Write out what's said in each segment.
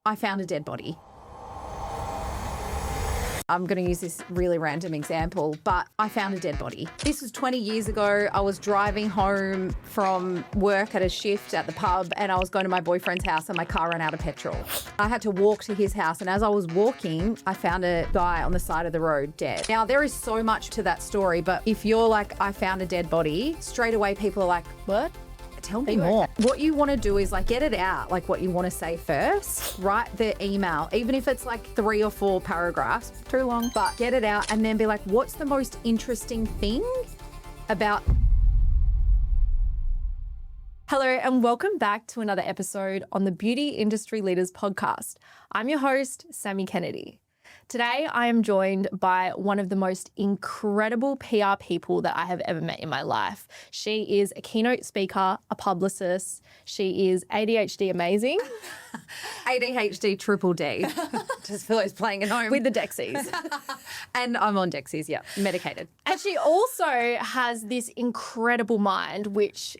I found a dead body. I'm going to use this really random example, but I found a dead body. This was 20 years ago. I was driving home from work at a shift at the pub, and I was going to my boyfriend's house and my car ran out of petrol. I had to walk to his house, and as I was walking, I found a guy on the side of the road dead. Now, there is so much to that story, but if you're like, I found a dead body, straight away people are like, what? Tell me more. What you want to do is like get it out, like what you want to say first. Write the email, even if it's like 3 or 4 paragraphs, too long, but get it out and then be like, what's the most interesting thing about... Hello and welcome back to another episode on the Beauty Industry Leaders podcast. I'm your host, Sammy Kennedy. Today, I am joined by one of the most incredible PR people that I have ever met in my life. She is a keynote speaker, a publicist. She is ADHD amazing. ADHD triple D. Just feel like playing at home. With the Dexies. And I'm on Dexies, yeah, medicated. And she also has this incredible mind which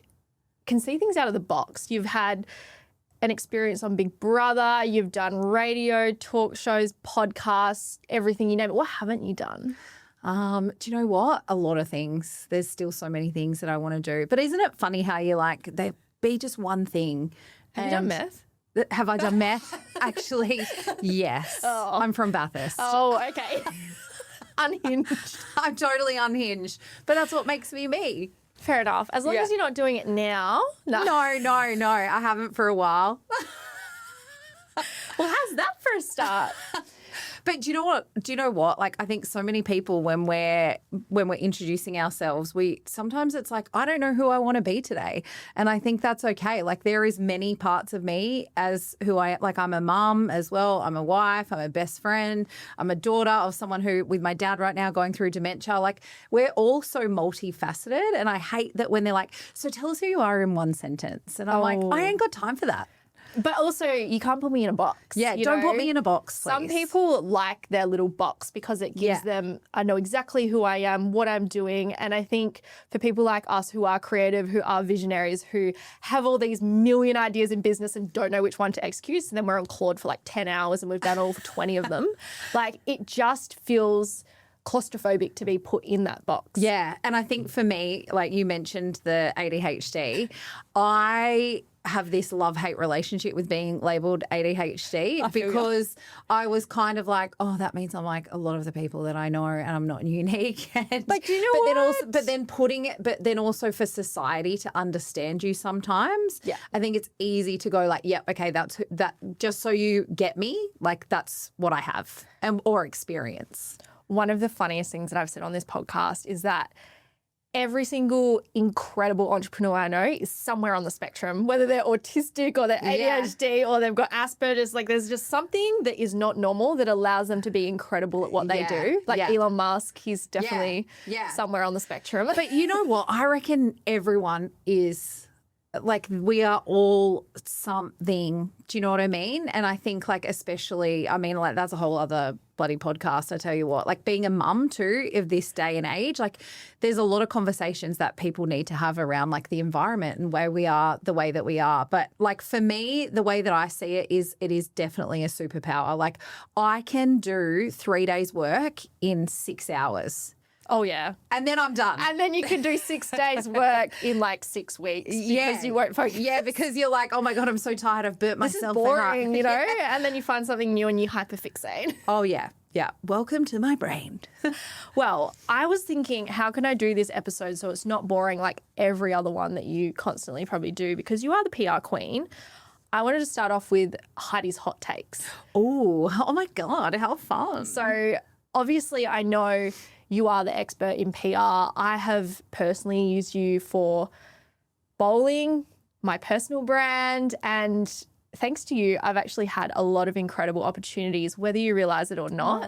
can see things out of the box. You've had an experience on Big Brother, you've done radio, talk shows, podcasts, everything you name it. What haven't you done? Do you know what? A lot of things. There's still so many things that I want to do. But isn't it funny how you're like, they be just one thing. Have you done meth? Have I done meth? Actually, yes. Oh. I'm from Bathurst. Oh, okay. Unhinged. I'm totally unhinged. But that's what makes me me. Fair enough. As long as you're not doing it now. No. I haven't for a while. Well, how's that for a start? But do you know what? Like, I think so many people when we're introducing ourselves, sometimes it's like, I don't know who I want to be today. And I think that's okay. Like, there is many parts of me as who I'm a mum as well. I'm a wife. I'm a best friend. I'm a daughter of someone who, with my dad right now going through dementia, like, we're all so multifaceted. And I hate that when they're like, so tell us who you are in one sentence. And I'm like, I ain't got time for that. But also, you can't put me in a box. Yeah, don't put me in a box, please. Some people like their little box because it gives them, I know exactly who I am, what I'm doing. And I think for people like us who are creative, who are visionaries, who have all these million ideas in business and don't know which one to execute, and then we're on Claude for like 10 hours and we've done all for 20 of them, like it just feels claustrophobic to be put in that box. Yeah, and I think for me, like you mentioned the ADHD, I have this love-hate relationship with being labelled ADHD because I was kind of like, oh, that means I'm like a lot of the people that I know and I'm not unique. And, but you know what? But then also for society to understand you sometimes, I think it's easy to go like, yeah, okay, that's that. Just so you get me, like that's what I have or experience. One of the funniest things that I've said on this podcast is that every single incredible entrepreneur I know is somewhere on the spectrum, whether they're autistic or they're ADHD or they've got Asperger's. Like there's just something that is not normal that allows them to be incredible at what they do. Like Elon Musk, he's definitely somewhere on the spectrum. But you know what? I reckon everyone is... like we are all something, do you know what I mean? And I think like especially, I mean like that's a whole other bloody podcast, I tell you what. Like being a mum too of this day and age, like there's a lot of conversations that people need to have around like the environment and where we are the way that we are. But like for me, the way that I see it is definitely a superpower. Like I can do 3 days work in 6 hours. Oh, yeah. And then I'm done. And then you can do 6 days work in like 6 weeks because you won't focus. Yeah, because you're like, oh, my God, I'm so tired. I've burnt myself. This is boring, you know? And then you find something new and you hyperfixate. Oh, yeah. Yeah. Welcome to my brain. Well, I was thinking, how can I do this episode so it's not boring like every other one that you constantly probably do because you are the PR queen. I wanted to start off with Heidi's hot takes. Oh my God, how fun. So obviously I know you are the expert in PR. I have personally used you for bowling, my personal brand, and thanks to you, I've actually had a lot of incredible opportunities, whether you realise it or not.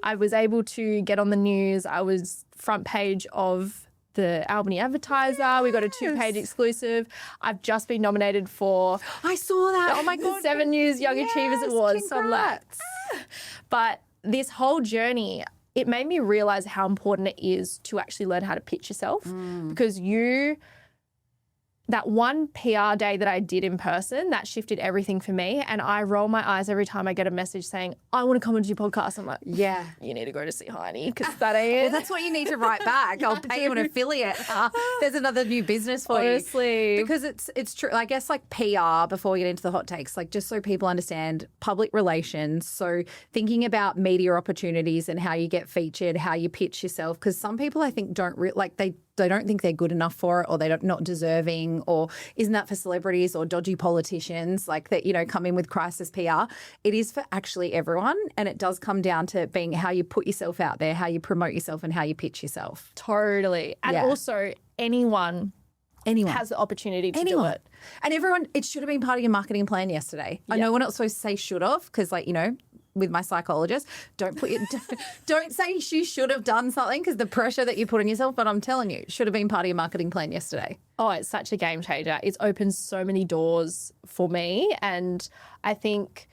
I was able to get on the news. I was front page of the Albany Advertiser. We got a 2-page exclusive. I've just been nominated for... I saw that. Oh, my God. 7 News Young Achievers Awards. So I'm like, but this whole journey... it made me realise how important it is to actually learn how to pitch yourself because you that one PR day that I did in person, that shifted everything for me. And I roll my eyes every time I get a message saying, I want to come into your podcast. I'm like, yeah, you need to go to see Heidi because that ain't it. Well, that's what you need to write back. I'll pay you an affiliate. There's another new business for Honestly. you. Because it's true. I guess like PR, before we get into the hot takes, like just so people understand public relations. So thinking about media opportunities and how you get featured, how you pitch yourself. Because some people I think don't they don't think they're good enough for it, or they're not deserving, or isn't that for celebrities or dodgy politicians like that, you know, come in with crisis PR. It is for actually everyone, and it does come down to being how you put yourself out there, how you promote yourself, and how you pitch yourself. Totally. And also anyone has the opportunity to do it. And everyone, it should have been part of your marketing plan yesterday. I know we're not supposed to say should have because, like, you know, with my psychologist, don't say you should have done something because the pressure that you put on yourself. But I'm telling you, it should have been part of your marketing plan yesterday. Oh, it's such a game changer. It's opened so many doors for me. And I think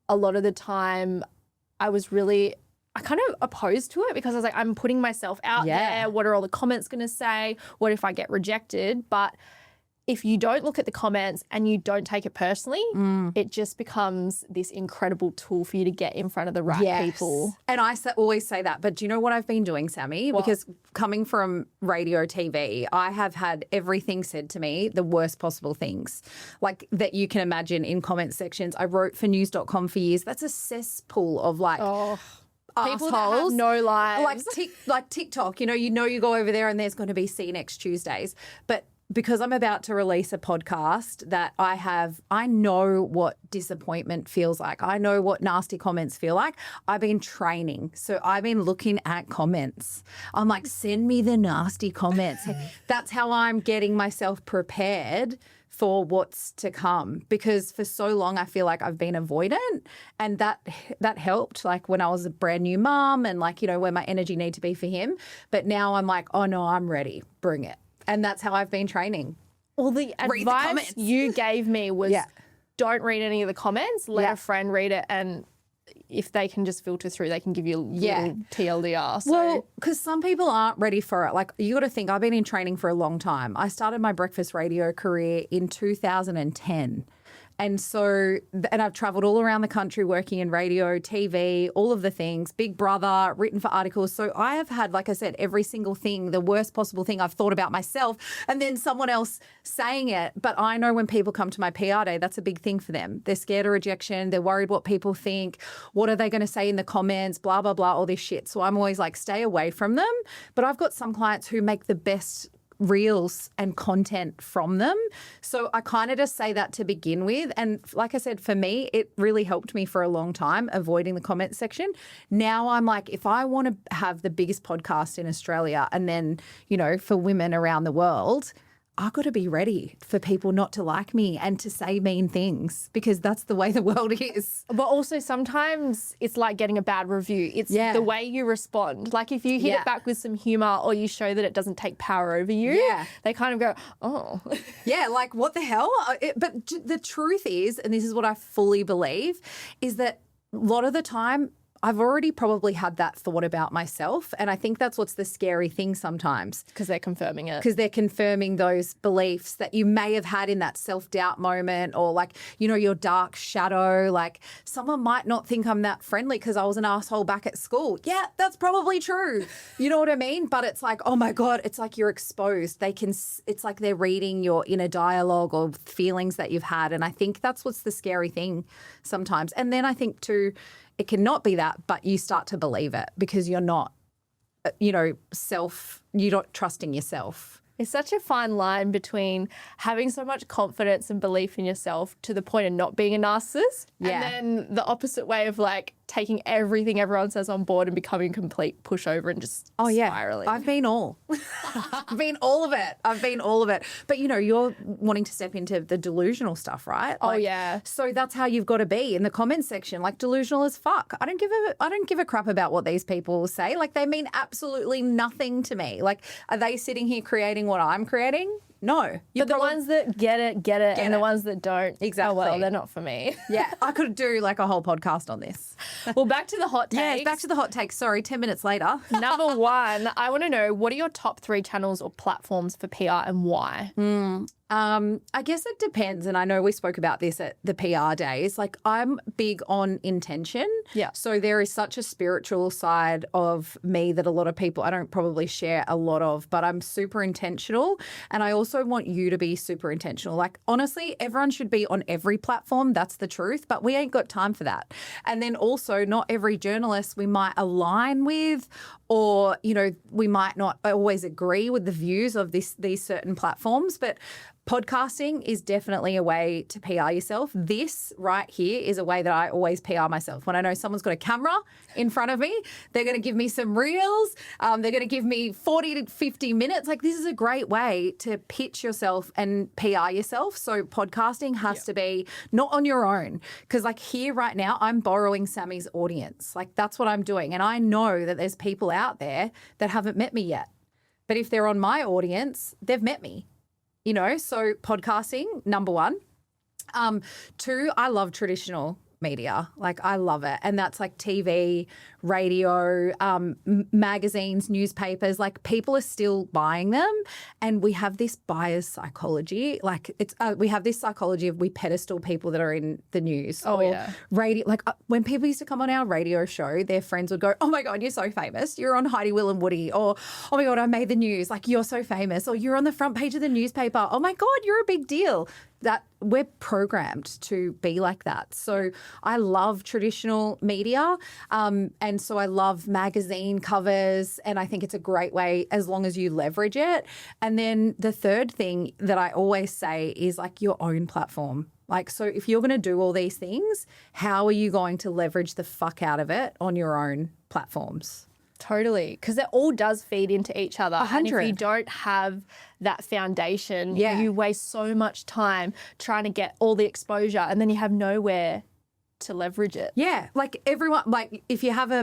a lot of the time I kind of opposed to it because I was like, I'm putting myself out there. What are all the comments going to say? What if I get rejected? But if you don't look at the comments and you don't take it personally, it just becomes this incredible tool for you to get in front of the right people. And I always say that. But do you know what I've been doing, Sammy? What? Because coming from radio, TV, I have had everything said to me, the worst possible things, like that you can imagine in comment sections. I wrote for news.com for years. That's a cesspool of like... people that have no lives. Like TikTok, you you go over there and there's going to be See You Next Tuesdays. But because I'm about to release a podcast that I know what disappointment feels like. I know what nasty comments feel like. I've been training. So I've been looking at comments. I'm like, send me the nasty comments. That's how I'm getting myself prepared for what's to come, because for so long I feel like I've been avoidant, and that helped, like when I was a brand new mom and like, where my energy need to be for him. But now I'm like, oh no, I'm ready. Bring it. And that's how I've been training. Well, the advice you gave me was don't read any of the comments, let a friend read it, and if they can just filter through, they can give you a little TLDR. So. Well, because some people aren't ready for it. Like, you got to think, I've been in training for a long time. I started my breakfast radio career in 2010. And so, and I've traveled all around the country working in radio, TV, all of the things, Big Brother, written for articles. So I have had, like I said, every single thing, the worst possible thing I've thought about myself, and then someone else saying it. But I know when people come to my PR day, that's a big thing for them. They're scared of rejection. They're worried what people think. What are they going to say in the comments? Blah, blah, blah, all this shit. So I'm always like, stay away from them. But I've got some clients who make the best reels and content from them. So I kind of just say that to begin with. And like I said, for me, it really helped me for a long time, avoiding the comment section. Now I'm like, if I want to have the biggest podcast in Australia and then, for women around the world, I've got to be ready for people not to like me and to say mean things, because that's the way the world is. But also sometimes it's like getting a bad review. It's the way you respond. Like if you hit it back with some humor, or you show that it doesn't take power over you, they kind of go, oh. Yeah, like what the hell? But the truth is, and this is what I fully believe, is that a lot of the time I've already probably had that thought about myself. And I think that's what's the scary thing sometimes. Because they're confirming it. Because they're confirming those beliefs that you may have had in that self-doubt moment, or like, your dark shadow. Like someone might not think I'm that friendly because I was an asshole back at school. Yeah, that's probably true. You know what I mean? But it's like, oh my God, it's like you're exposed. It's like they're reading your inner dialogue or feelings that you've had. And I think that's what's the scary thing sometimes. And then I think too, it cannot be that, but you start to believe it because you're not, you're not trusting yourself. It's such a fine line between having so much confidence and belief in yourself to the point of not being a narcissist, and then the opposite way of like taking everything everyone says on board and becoming a complete pushover and just spiraling. I've been all. I've been all of it. But you're wanting to step into the delusional stuff, right? So that's how you've got to be in the comments section, like delusional as fuck. I don't give a crap about what these people say. Like they mean absolutely nothing to me. Like, are they sitting here creating what I'm creating? No. But the ones that get it, and the ones that don't, Exactly. oh, well, they're not for me. Yeah, I could do like a whole podcast on this. Well, back to the hot takes. Yeah, back to the hot takes. Sorry, 10 minutes later. Number one, I want to know, what are your top 3 channels or platforms for PR and why? I guess it depends. And I know we spoke about this at the PR days. Like, I'm big on intention. Yeah. So there is such a spiritual side of me that a lot of people, I don't probably share a lot of, but I'm super intentional. And I also want you to be super intentional. Like, honestly, everyone should be on every platform. That's the truth. But we ain't got time for that. And then also, not every journalist we might align with, or, you know, we might not always agree with the views of these certain platforms. But podcasting is definitely a way to PR yourself. This right here is a way that I always PR myself. When I know someone's got a camera in front of me, they're going to give me some reels. They're going to give me 40 to 50 minutes. Like, this is a great way to pitch yourself and PR yourself. So podcasting has to be not on your own. Because like here right now, I'm borrowing Sammy's audience. Like, that's what I'm doing. And I know that there's people out there that haven't met me yet. But if they're on my audience, they've met me. You know, so podcasting, number 1. 2, I love traditional media. Like, I love it. And that's like TV, radio, magazines, newspapers. Like, people are still buying them. And we have this buyer's psychology. Like, it's we have this psychology of we pedestal people that are in the news. Oh, or yeah. Radio. Like, when people used to come on our radio show, their friends would go, "Oh my God, you're so famous. You're on Heidi, Will and Woody." Or, "Oh my God, I made the news. Like, you're so famous." Or, "You're on the front page of the newspaper. Oh my God, you're a big deal." That we're programmed to be like that. So I love traditional media. And so I love magazine covers, and I think it's a great way as long as you leverage it. And then the third thing that I always say is like your own platform. Like, so if you're going to do all these things, how are you going to leverage the fuck out of it on your own platforms? Totally, because it all does feed into each other. 100. And if you don't have that foundation, you waste so much time trying to get all the exposure, and then you have nowhere to leverage it. Yeah, like everyone, like if you have a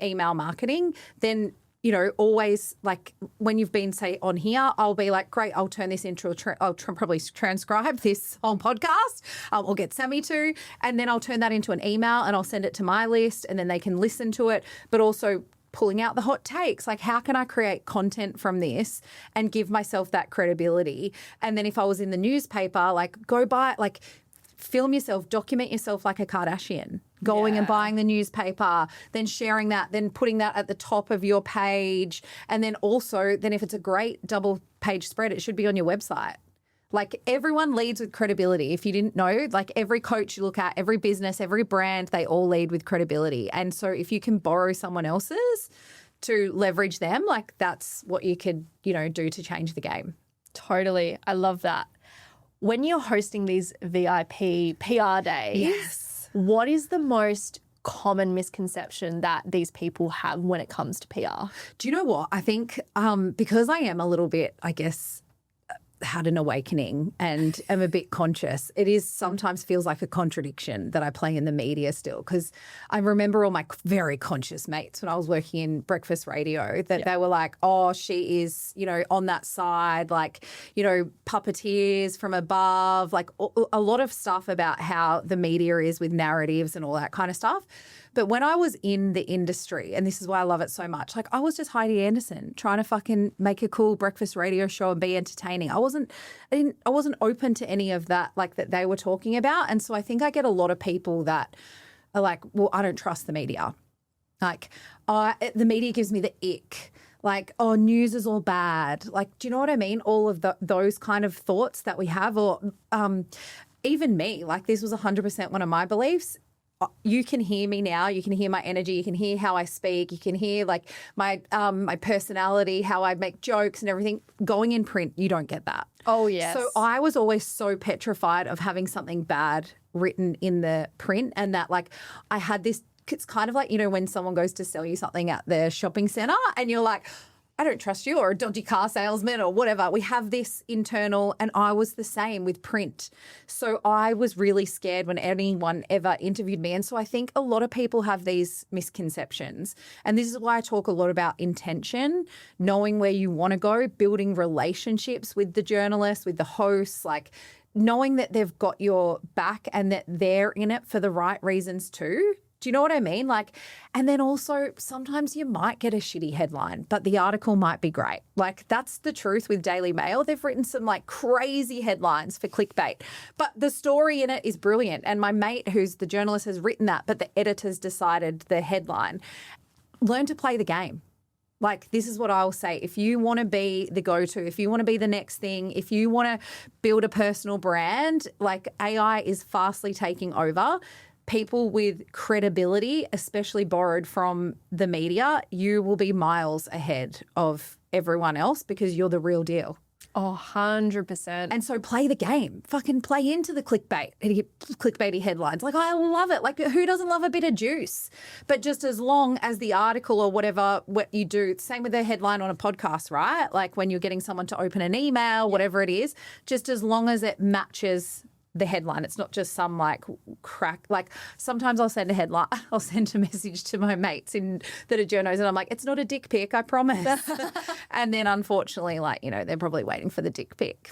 email marketing, then, you know, always like when you've been, say, on here, I'll be like, great, I'll turn this into I'll probably transcribe this whole podcast. I'll get Sammy to, and then I'll turn that into an email and I'll send it to my list, and then they can listen to it, but also pulling out the hot takes. Like, how can I create content from this and give myself that credibility? And then if I was in the newspaper, like, go buy, like, film yourself, document yourself like a Kardashian, going and buying the newspaper, then sharing that, then putting that at the top of your page. And then also, then if it's a great double page spread, it should be on your website. Like, everyone leads with credibility. If you didn't know, like every coach you look at, every business, every brand, they all lead with credibility. And so if you can borrow someone else's to leverage them, like that's what you could, you know, do to change the game. Totally. I love that. When you're hosting these VIP PR days, what is the most common misconception that these people have when it comes to PR? Do you know what? I think because I am a little bit, I guess, had an awakening and am a bit conscious, it is sometimes feels like a contradiction that I play in the media still, because I remember all my very conscious mates when I was working in breakfast radio that they were like, oh, she is, you know, on that side, like, you know, puppeteers from above, like a lot of stuff about how the media is with narratives and all that kind of stuff. But when I was in the industry, and this is why I love it so much, like I was just Heidi Anderson trying to fucking make a cool breakfast radio show and be entertaining. I wasn't open to any of that, like that they were talking about. And so I think I get a lot of people that are like, well, I don't trust the media. Like, the media gives me the ick. Like, oh, news is all bad. Like, do you know what I mean? All of those kind of thoughts that we have, or even me, like this was 100% one of my beliefs. You can hear me now. You can hear my energy. You can hear how I speak. You can hear like my personality, how I make jokes and everything. Going in print, you don't get that. Oh, yes. So I was always so petrified of having something bad written in the print, and that like I had this, it's kind of like, you know, when someone goes to sell you something at the shopping centre and you're like, I don't trust you, or a dodgy car salesman or whatever. We have this internal, and I was the same with print. So I was really scared when anyone ever interviewed me. And so I think a lot of people have these misconceptions. And this is why I talk a lot about intention, knowing where you want to go, building relationships with the journalists, with the hosts, like knowing that they've got your back and that they're in it for the right reasons too. Do you know what I mean? Like, and then also sometimes you might get a shitty headline, but the article might be great. Like, that's the truth with Daily Mail. They've written some like crazy headlines for clickbait, but the story in it is brilliant. And my mate, who's the journalist, has written that, but the editors decided the headline. Learn to play the game. Like, this is what I'll say. If you want to be the go-to, if you want to be the next thing, if you want to build a personal brand, like AI is fastly taking over. People with credibility, especially borrowed from the media, you will be miles ahead of everyone else because you're the real deal. Oh, 100%. And so play the game. Fucking play into the clickbaity headlines. Like, I love it. Like, who doesn't love a bit of juice? But just as long as the article or whatever what you do, same with the headline on a podcast, right? Like when you're getting someone to open an email, whatever it is, just as long as it matches the headline. It's not just some like crack. Like sometimes I'll send a message to my mates that are journos, and I'm like, it's not a dick pic, I promise. And then unfortunately, like, you know, they're probably waiting for the dick pic.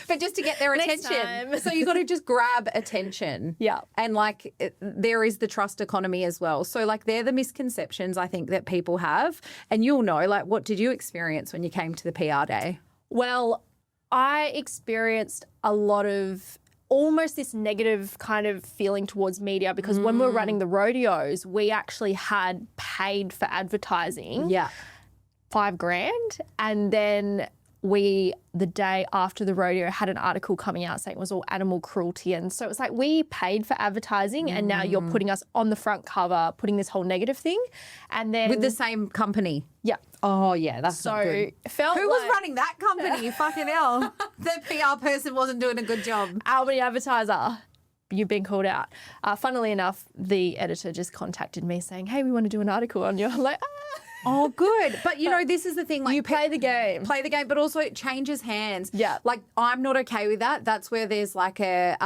But just to get their attention. So you got to just grab attention. Yeah. And like there is the trust economy as well. So like they're the misconceptions I think that people have. And you'll know, like, what did you experience when you came to the PR day? Well, I experienced a lot of almost this negative kind of feeling towards media because when we were running the rodeos, we actually had paid for advertising. Yeah. $5,000. And then the day after the rodeo, had an article coming out saying it was all animal cruelty. And so it was like, we paid for advertising and now you're putting us on the front cover, putting this whole negative thing. And then with the same company. Yeah. Oh, yeah, that's not good. Who was running that company? Fucking hell. The PR person wasn't doing a good job. Albany Advertiser, you've been called out. Funnily enough, the editor just contacted me saying, hey, we want to do an article on you. I'm like, Oh, good. But, you know, this is the thing. Like, you play the game. Play the game, but also it changes hands. Yeah. Like, I'm not okay with that. That's where there's like a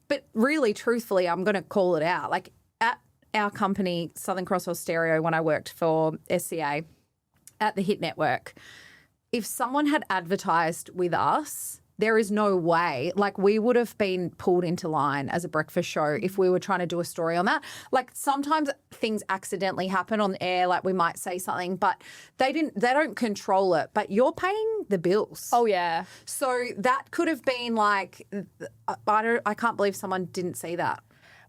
but really, truthfully, I'm going to call it out. Like, at our company, Southern Cross Stereo, when I worked for SCA at the Hit Network, if someone had advertised with us, there is no way. Like, we would have been pulled into line as a breakfast show if we were trying to do a story on that. Like, sometimes things accidentally happen on air. Like, we might say something, but they don't control it. But you're paying the bills. Oh, yeah. So that could have been like, I can't believe someone didn't see that.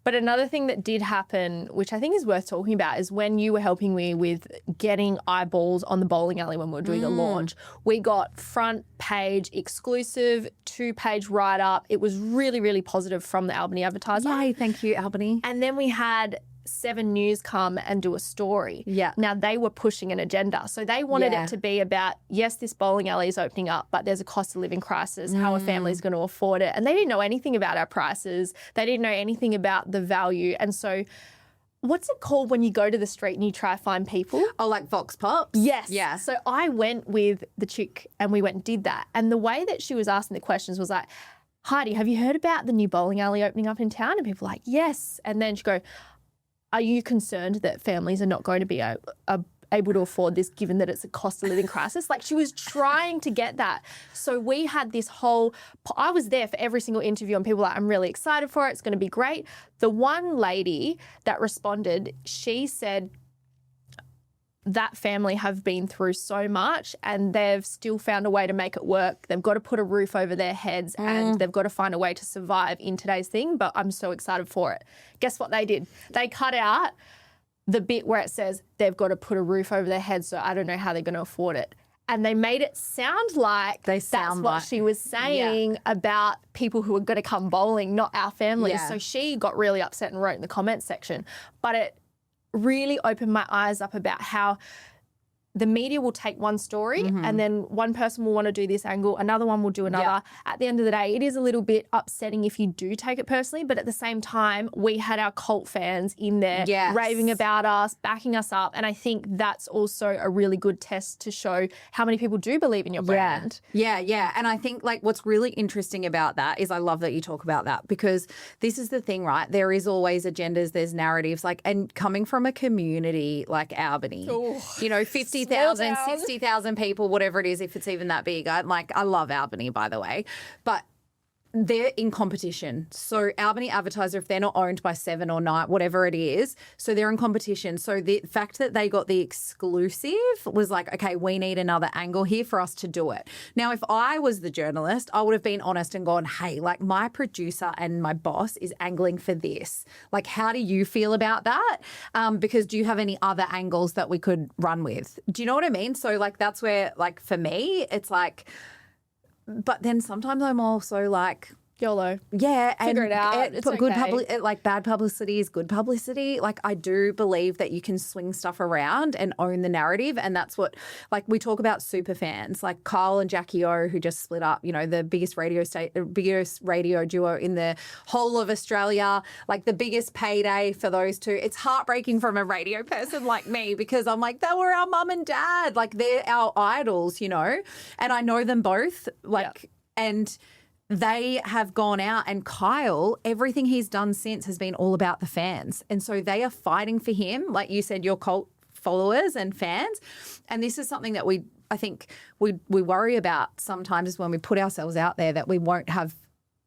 But another thing that did happen, which I think is worth talking about, is when you were helping me with getting eyeballs on the bowling alley when we were doing the launch, we got front page exclusive, 2-page write-up. It was really, really positive from the Albany Advertiser. Yay, thank you, Albany. And then we had 7 News come and do a story. Yeah. Now, they were pushing an agenda. So they wanted it to be about, yes, this bowling alley is opening up, but there's a cost of living crisis. How are families going to afford it? And they didn't know anything about our prices. They didn't know anything about the value. And so what's it called when you go to the street and you try to find people? Oh, like Vox Pops? Yes. Yeah. So I went with the chick and we went and did that. And the way that she was asking the questions was like, Heidi, have you heard about the new bowling alley opening up in town? And people were like, yes. And then she'd go, are you concerned that families are not going to be able to afford this given that it's a cost of living crisis? Like, she was trying to get that. So we had this whole, I was there for every single interview and people were like, I'm really excited for it. It's going to be great. The one lady that responded, she said, that family have been through so much and they've still found a way to make it work. They've got to put a roof over their heads and they've got to find a way to survive in today's thing, but I'm so excited for it. Guess what they did? They cut out the bit where it says they've got to put a roof over their heads, so I don't know how they're going to afford it. And they made it sound like that's what she was saying about people who are going to come bowling, not our families. Yeah. So she got really upset and wrote in the comments section. But it really opened my eyes up about how, the media will take one story and then one person will want to do this angle, another one will do another. Yeah. At the end of the day, it is a little bit upsetting if you do take it personally, but at the same time, we had our cult fans in there Yes. raving about us, backing us up. And I think that's also a really good test to show how many people do believe in your brand. Yeah. And I think like what's really interesting about that is I love that you talk about that because this is the thing, right? There is always agendas, there's narratives, like, and coming from a community like Albany, you know, 50,000, Small town. 60,000 people, whatever it is, if it's even that big. I love Albany, by the way, but they're in competition. So Albany Advertiser, if they're not owned by 7 or 9, whatever it is, so they're in competition. So the fact that they got the exclusive was like, okay, we need another angle here for us to do it. Now, if I was the journalist, I would have been honest and gone, hey, like my producer and my boss is angling for this. Like, how do you feel about that? Because do you have any other angles that we could run with? Do you know what I mean? So like, that's where, like, for me, it's like, but then sometimes I'm also like, YOLO. yeah, Figure it out. It's good okay. like bad publicity is good publicity. Like I do believe that you can swing stuff around and own the narrative, and that's what like we talk about super fans like Kyle and Jackie O, who just split up. You know, the biggest radio duo in the whole of Australia. Like the biggest payday for those two. It's heartbreaking from a radio person like me because I'm like, they were our mum and dad. Like they're our idols, you know, and I know them both. Like and. They have gone out and Kyle, everything he's done since has been all about the fans. And so they are fighting for him, like you said, your cult followers and fans. And this is something that I think we worry about sometimes is when we put ourselves out there that we won't have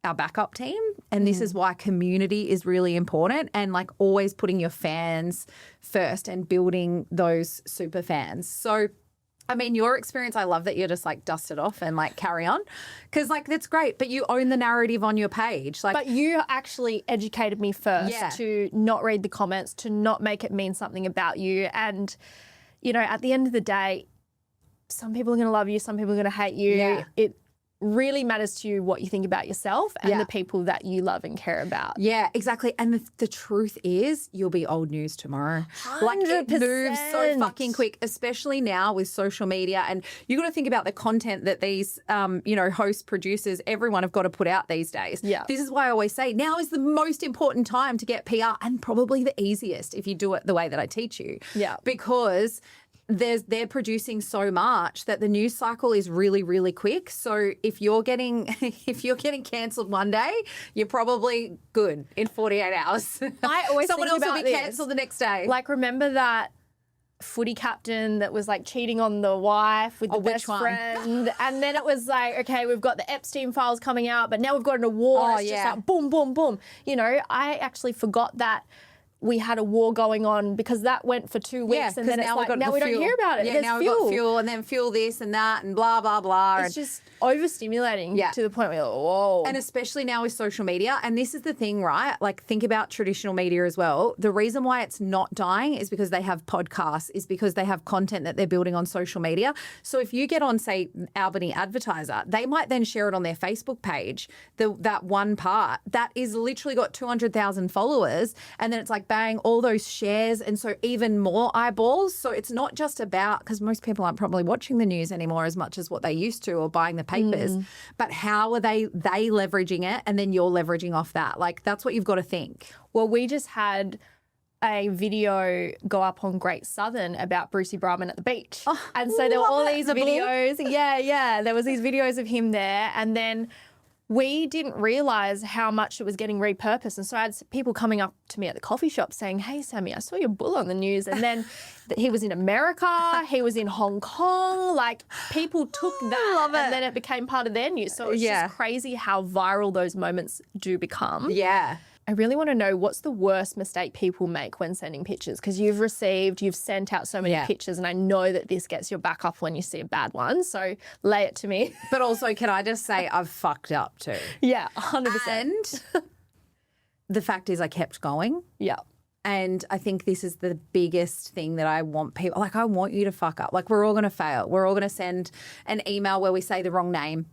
our backup team. And this is why community is really important and like always putting your fans first and building those super fans. So I mean, your experience, I love that you're just like dust it off and like carry on because like that's great, but you own the narrative on your page. Like, but you actually educated me first to not read the comments, to not make it mean something about you. And, you know, at the end of the day, some people are going to love you, some people are going to hate you. Yeah. It really matters to you what you think about yourself and the people that you love and care about. Yeah, exactly. And the truth is you'll be old news tomorrow. 100%. Like it moves so fucking quick, especially now with social media. And you got to think about the content that these, you know, hosts, producers, everyone have got to put out these days. Yeah. This is why I always say now is the most important time to get PR and probably the easiest if you do it the way that I teach you. Yeah. Because they're producing so much that the news cycle is really, really quick. So if you're getting cancelled one day, you're probably good in 48 hours. I always someone think else will about be this. cancelled the next day. Like, remember that footy captain that was like cheating on the wife with the best friend, and then it was like, okay, we've got the Epstein files coming out, but now we've got an award. It's just like boom, boom, boom. You know, I actually forgot that we had a war going on because that went for 2 weeks and then it's like, now we don't hear about it. Yeah, now we've got fuel and then fuel this and that and blah, blah, blah. It's just overstimulating to the point where you're like, whoa. And especially now with social media. And this is the thing, right? Like think about traditional media as well. The reason why it's not dying is because they have podcasts, is because they have content that they're building on social media. So if you get on, say, Albany Advertiser, they might then share it on their Facebook page, that one part that is literally got 200,000 followers. And then it's like, bang, all those shares, and so even more eyeballs. So it's not just about, because most people aren't probably watching the news anymore as much as what they used to or buying the papers, but how are they leveraging it, and then you're leveraging off that. Like that's what you've got to think. Well, we just had a video go up on Great Southern about Brucey Brahman at the beach. And so there were all these videos. Yeah. There was these videos of him there, and then we didn't realise how much it was getting repurposed. And so I had people coming up to me at the coffee shop saying, hey, Sammy, I saw your bull on the news. And then he was in America, he was in Hong Kong. Like people took that and then it became part of their news. So it's just crazy how viral those moments do become. Yeah. I really want to know what's the worst mistake people make when sending pictures, because you've sent out so many pictures, and I know that this gets your back up when you see a bad one. So lay it to me. But also, can I just say I've fucked up too? Yeah, 100%. And the fact is I kept going. Yeah. And I think this is the biggest thing that I want people, like I want you to fuck up. Like we're all going to fail. We're all going to send an email where we say the wrong name.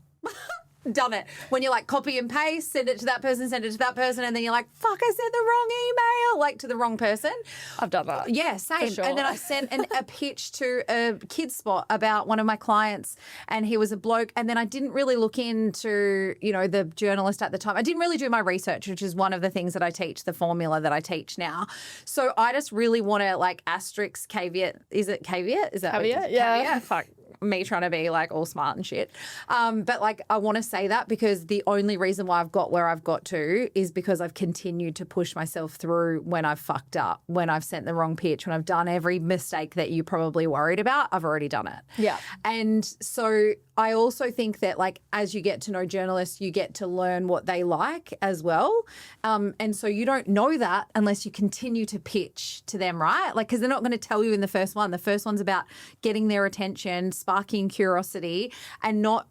Done it. When you're like copy and paste, send it to that person, send it to that person, and then you're like, fuck, I sent the wrong email, like to the wrong person. I've done that. Yeah, same. Sure. And then I sent a pitch to a kids spot about one of my clients, and he was a bloke. And then I didn't really look into, the journalist at the time. I didn't really do my research, which is one of the things that I teach, the formula that I teach now. So I just really want to asterisk caveat. Is it caveat? Is that Caveat? Yeah. Caveat? Fuck. Me trying to be all smart and shit. But I want to say that because the only reason why I've got where I've got to is because I've continued to push myself through when I've fucked up, when I've sent the wrong pitch, when I've done every mistake that you probably worried about, I've already done it. Yeah. And so I also think that as you get to know journalists, you get to learn what they like as well. And so you don't know that unless you continue to pitch to them, right? Because they're not going to tell you in the first one. The first one's about getting their attention, sparking curiosity, and not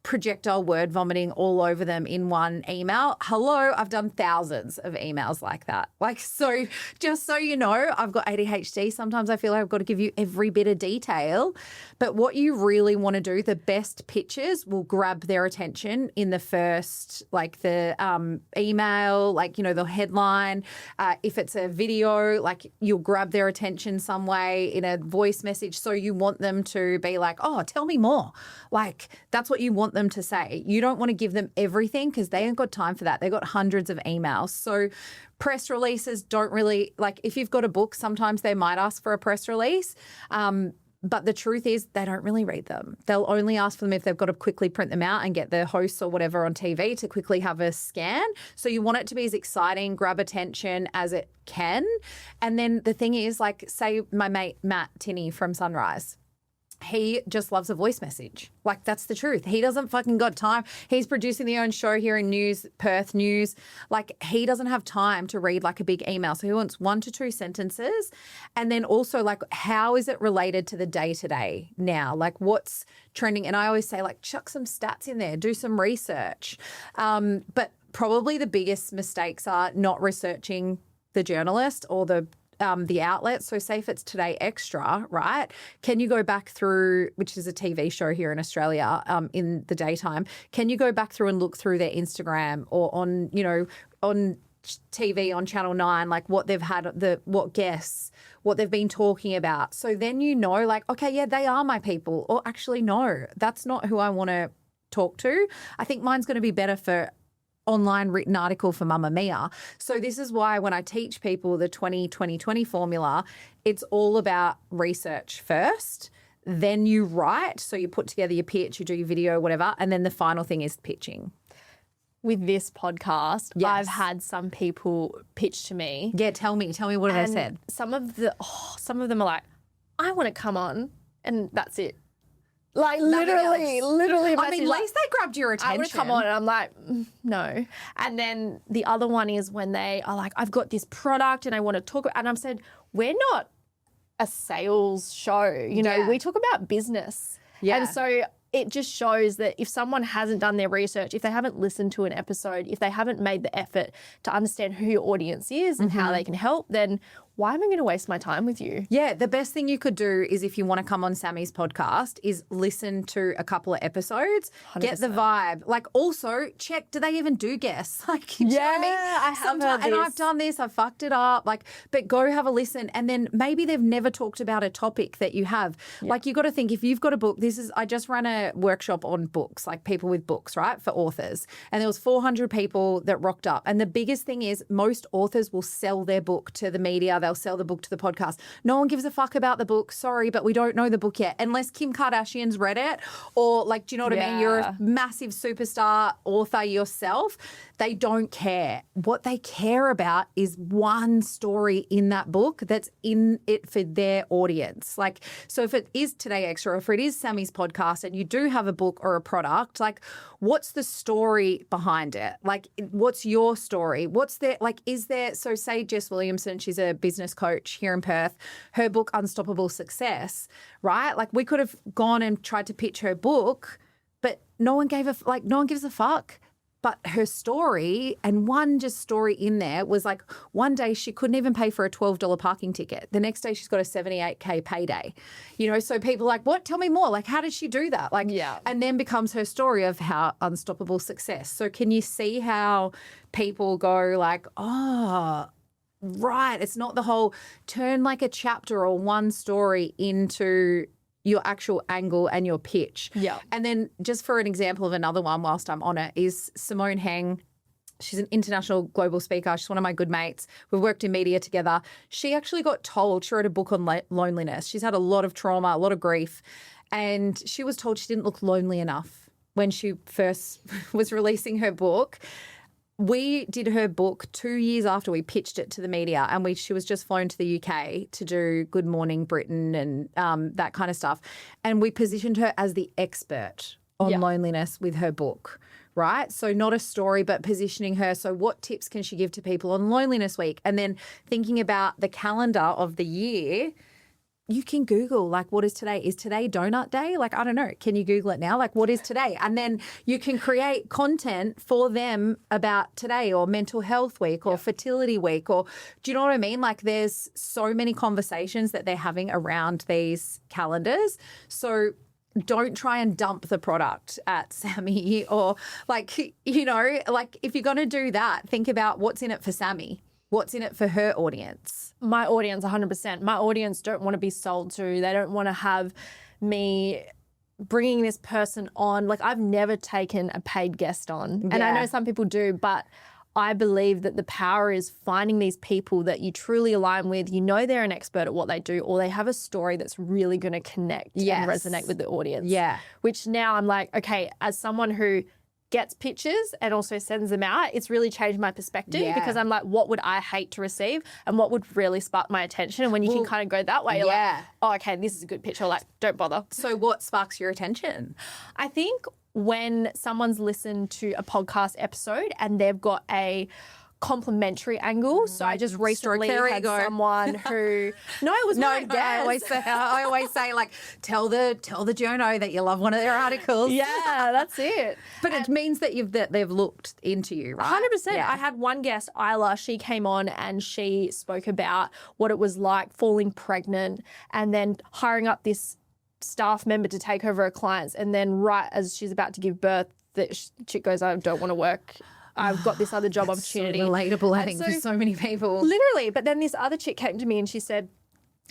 projectile word vomiting all over them in one email. Hello, I've done thousands of emails like that. So just so you know, I've got ADHD. Sometimes I feel like I've got to give you every bit of detail. But what you really want to do, the best pitches will grab their attention in the first, the email, the headline. If it's a video, you'll grab their attention some way in a voice message. So you want them to be like, oh, tell me more. That's what you want them to say. You don't want to give them everything because they ain't got time for that. They got hundreds of emails. So press releases don't really, if you've got a book, sometimes they might ask for a press release. But the truth is they don't really read them. They'll only ask for them if they've got to quickly print them out and get the hosts or whatever on TV to quickly have a scan. So you want it to be as exciting, grab attention as it can. And then the thing is, say my mate Matt Tinney from Sunrise, he just loves a voice message. That's the truth. He doesn't fucking got time. He's producing their own show here in Perth News. He doesn't have time to read a big email. So he wants 1 to 2 sentences. And then also how is it related to the day-to-day now? What's trending? And I always say chuck some stats in there, do some research. But probably the biggest mistakes are not researching the journalist or the outlet. So say if it's Today Extra, right? Can you go back through, which is a TV show here in Australia in the daytime, can you go back through and look through their Instagram or on TV on Channel 9, what they've had, what guests, what they've been talking about. So then okay, yeah, they are my people. Or actually, no, that's not who I want to talk to. I think mine's going to be better for online written article for Mamma Mia. So this is why when I teach people the 20-20-20 formula, it's all about research first, then you write. So you put together your pitch, you do your video, whatever, and then the final thing is pitching. With this podcast, yes. I've had some people pitch to me. Yeah, tell me what have they said? Some of them are like, I want to come on, and that's it. Literally. I mean, at least they grabbed your attention. I want to come on, and I'm like, no. And then the other one is when they are like, I've got this product and I want to talk. And I've said, we're not a sales show. We talk about business. Yeah. And so it just shows that if someone hasn't done their research, if they haven't listened to an episode, if they haven't made the effort to understand who your audience is and how they can help, then why am I going to waste my time with you? Yeah, the best thing you could do is if you want to come on Sammy's podcast is listen to a couple of episodes, 100%. Get the vibe. Also check, do they even do guests? You know what I mean? I have heard this. And I've done this, I've fucked it up. But go have a listen. And then maybe they've never talked about a topic that you have. Yeah. You got to think, if you've got a book, I just ran a workshop on books, people with books, right, for authors. And there was 400 people that rocked up. And the biggest thing is most authors will sell their book to the media. They'll sell the book to the podcast. No one gives a fuck about the book. Sorry, but we don't know the book yet. Unless Kim Kardashian's read it or do you know what I mean? You're a massive superstar author yourself. They don't care. What they care about is one story in that book that's in it for their audience. So if it is Today Extra, or if it is Sammy's podcast and you do have a book or a product, what's the story behind it? What's your story? What's there, is there, so say Jess Williamson, she's a business coach here in Perth, her book, Unstoppable Success, right? We could have gone and tried to pitch her book, but no one gives a fuck. But her story, and one just story in there was like one day she couldn't even pay for a $12 parking ticket. The next day she's got a 78K payday. You know, so people are like, what? Tell me more. Like, how did she do that? Like, Yeah. And then becomes her story of how unstoppable success. So can you see how people go like, oh, right. It's not the whole turn like a chapter or one story into your actual angle and your pitch. Yeah. And then just for an example of another one whilst I'm on it is Simone Heng. She's an international global speaker. She's one of my good mates. We've worked in media together. She actually got told, she wrote a book on loneliness. She's had a lot of trauma, a lot of grief. And she was told she didn't look lonely enough when she first was releasing her book. We did her book 2 years after we pitched it to the media, and she was just flown to the UK to do Good Morning Britain and that kind of stuff. And we positioned her as the expert on loneliness with her book, right? So not a story, but positioning her. So what tips can she give to people on Loneliness Week? And then thinking about the calendar of the year, you can Google, like, what is today? Is today donut day? Like, I don't know. Can you Google it now? Like, what is today? And then you can create content for them about today or mental health week or fertility week or, do you know what I mean? Like, there's so many conversations that they're having around these calendars. So don't try and dump the product at Sammy or like, you know, like if you're going to do that, think about what's in it for Sammy. What's in it for her audience? My audience, 100%. My audience don't want to be sold to. They don't want to have me bringing this person on. Like, I've never taken a paid guest on. And I know some people do, but I believe that the power is finding these people that you truly align with. You know they're an expert at what they do, or they have a story that's really going to connect and resonate with the audience. Yeah. Which now I'm like, okay, as someone who gets pitches and also sends them out, it's really changed my perspective because I'm like, what would I hate to receive and what would really spark my attention? And when you can kind of go that way, you're like, oh, okay, this is a good pitch. Or like, don't bother. So what sparks your attention? I think when someone's listened to a podcast episode and they've got a complimentary angle. So I just recently had someone who it was not a guest. I always say like tell the journo that you love one of their articles. Yeah, that's it. But it means that they've looked into you, right? 100%. Yeah. I had one guest, Isla, she came on and she spoke about what it was like falling pregnant and then hiring up this staff member to take over her clients, and then right as she's about to give birth, the chick goes, I don't want to work. I've got this other job opportunity. So relatable, I think, for so many people. Literally. But then this other chick came to me and she said,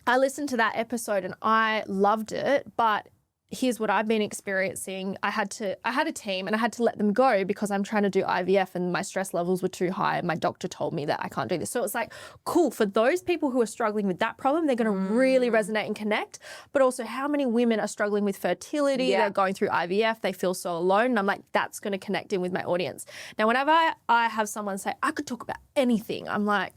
I listened to that episode and I loved it, but here's what I've been experiencing. I had a team and I had to let them go because I'm trying to do IVF and my stress levels were too high and my doctor told me that I can't do this. So it's like, cool, for those people who are struggling with that problem, they're going to really resonate and connect. But also how many women are struggling with fertility, they're going through IVF, they feel so alone. And I'm like, that's going to connect in with my audience. Now, whenever I have someone say, I could talk about anything, I'm like,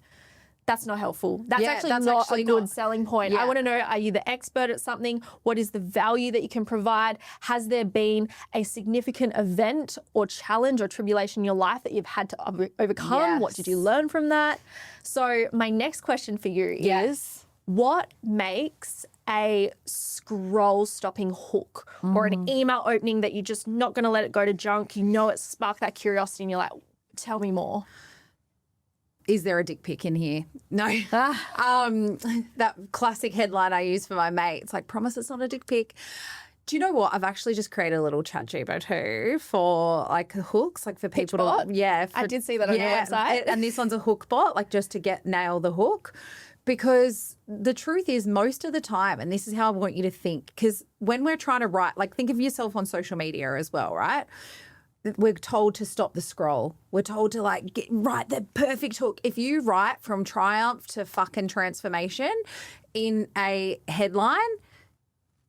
that's not helpful. That's actually not a good selling point. I want to know, are you the expert at something? What is the value that you can provide? Has there been a significant event or challenge or tribulation in your life that you've had to overcome? Yes. What did you learn from that? So my next question for you is, what makes a scroll-stopping hook or an email opening that you're just not going to let it go to junk? You know it sparked that curiosity and you're like, tell me more. Is there a dick pic in here? No. That classic headline I use for my mate. It's like, promise it's not a dick pic. Do you know what? I've actually just created a little ChatGPT for like hooks, like for people to, I did see that on your website. And this one's a hook bot, like just to nail the hook. Because the truth is most of the time, and this is how I want you to think, because when we're trying to write, like think of yourself on social media as well, right? We're told to stop the scroll. We're told to like write the perfect hook. If you write from triumph to fucking transformation in a headline,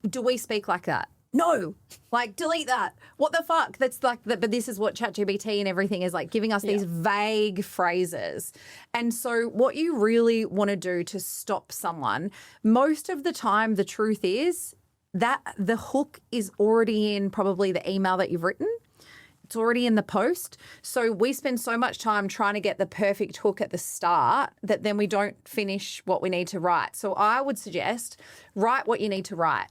do we speak like that? No. Like delete that. What the fuck? That's like, but this is what ChatGPT and everything is like, giving us these vague phrases. And so what you really want to do to stop someone, most of the time, the truth is that the hook is already in probably the email that you've written. It's already in the post. So we spend so much time trying to get the perfect hook at the start that then we don't finish what we need to write. So I would suggest write what you need to write.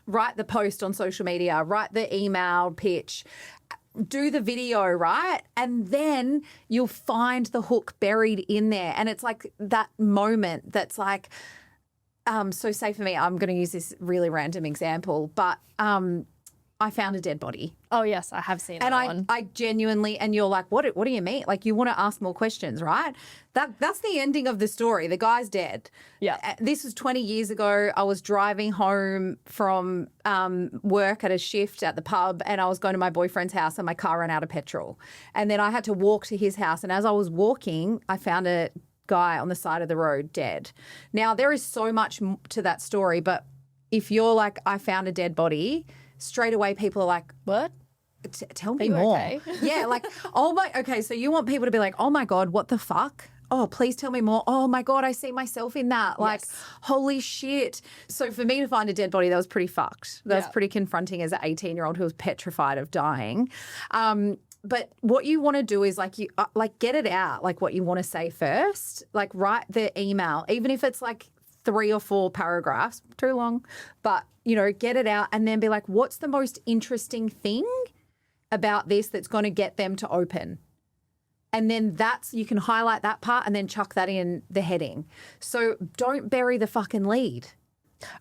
Write the post on social media, write the email pitch, do the video, right? And then you'll find the hook buried in there. And it's like that moment that's like, so say for me, I'm going to use this really random example, but I found a dead body. Oh, yes, I have seen and that one. I genuinely, and you're like, what do you mean? Like, you want to ask more questions, right? That's the ending of the story. The guy's dead. Yeah. This was 20 years ago. I was driving home from work at a shift at the pub, and I was going to my boyfriend's house, and my car ran out of petrol. And then I had to walk to his house. And as I was walking, I found a guy on the side of the road dead. Now, there is so much to that story, but if you're like, I found a dead body, straight away people are like, what? Tell me more. Okay? Yeah, like, okay, so you want people to be like, oh my God, what the fuck? Oh, please tell me more. Oh my God, I see myself in that. Like, Yes. holy shit. So for me to find a dead body, that was pretty fucked. That was Yeah. pretty confronting as an 18-year-old who was petrified of dying. But what you want to do is like get it out, like what you want to say first. Like write the email, even if it's like 3 or 4 paragraphs, too long, but get it out and then be like, what's the most interesting thing about this that's going to get them to open? And then you can highlight that part and then chuck that in the heading. So don't bury the fucking lead.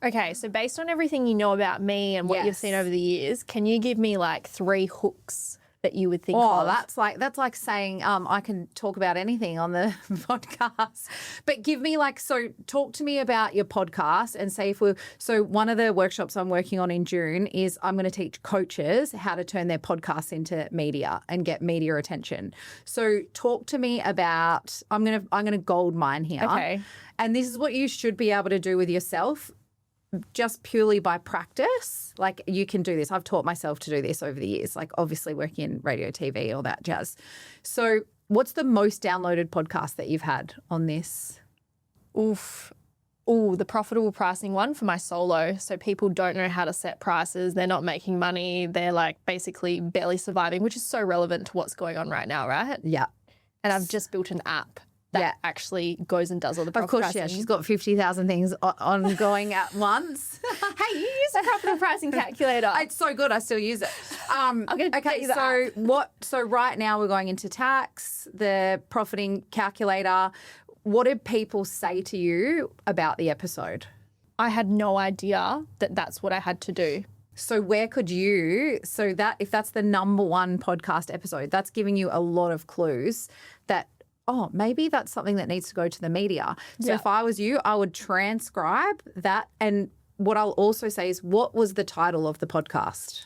Okay, so based on everything you know about me and what you've Yes. seen over the years, can you give me like 3 hooks that you would think Oh, of? that's like saying I can talk about anything on the podcast, but give me talk to me about your podcast and say so one of the workshops I'm working on in June is I'm going to teach coaches how to turn their podcasts into media and get media attention. So talk to me about, I'm going to gold mine here. Okay. And this is what you should be able to do with yourself. Just purely by practice, like you can do this. I've taught myself to do this over the years, like obviously working in radio, TV, all that jazz. So what's the most downloaded podcast that you've had on this? Oof. Ooh, the profitable pricing one for my solo. So people don't know how to set prices. They're not making money. They're like basically barely surviving, which is so relevant to what's going on right now, right? Yeah. And I've just built an app that actually goes and does all the profit Of course, pricing. yeah. She's got 50,000 things ongoing at once. Hey, you use a profitable pricing calculator. It's so good. I still use it. I'm gonna get Okay, you the app. So right now we're going into tax, the profiting calculator. What did people say to you about the episode? I had no idea that that's what I had to do. So where could if that's the number 1 podcast episode, that's giving you a lot of clues that, oh, maybe that's something that needs to go to the media. So Yeah. if I was you, I would transcribe that. And what I'll also say is, what was the title of the podcast?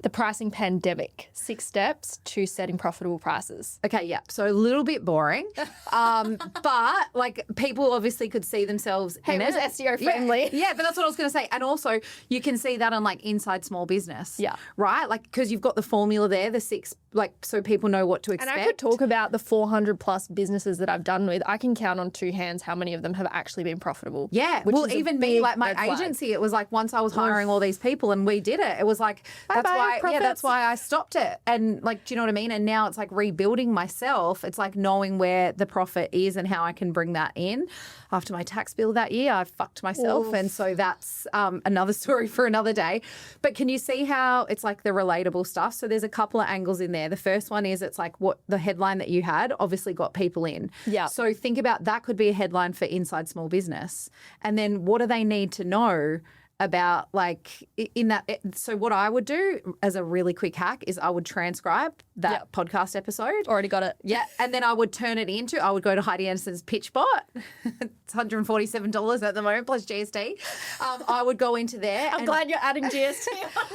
The pricing pandemic, 6 steps to setting profitable prices. Okay, yeah. So a little bit boring, but like people obviously could see themselves in it was SEO friendly. Yeah, but that's what I was going to say. And also you can see that on like Inside Small Business. Yeah. Right? Like because you've got the formula there, the 6, like so people know what to expect. And I could talk about the 400 plus businesses that I've done with. I can count on 2 hands how many of them have actually been profitable. Yeah. which Well, is a even me, big like my red flag. agency, it was like once I was hiring all these people and we did it, it was like, Bye-bye, that's profits. why I stopped it. And like, do you know what I mean? And now it's like rebuilding myself. It's like knowing where the profit is and how I can bring that in. After my tax bill that year, I fucked myself. Oof. And so that's another story for another day. But can you see how it's like the relatable stuff? So there's a couple of angles in there. The first one is it's like what the headline that you had obviously got people in. Yeah. So think about that could be a headline for Inside Small Business. And then what do they need to know about like in that? So what I would do as a really quick hack is I would transcribe that podcast episode. Already got it. Yeah. And then I would turn it into, I would go to Heidi Anderson's pitch bot. It's $147 at the moment plus GST. I would go into there. I'm glad you're adding GST.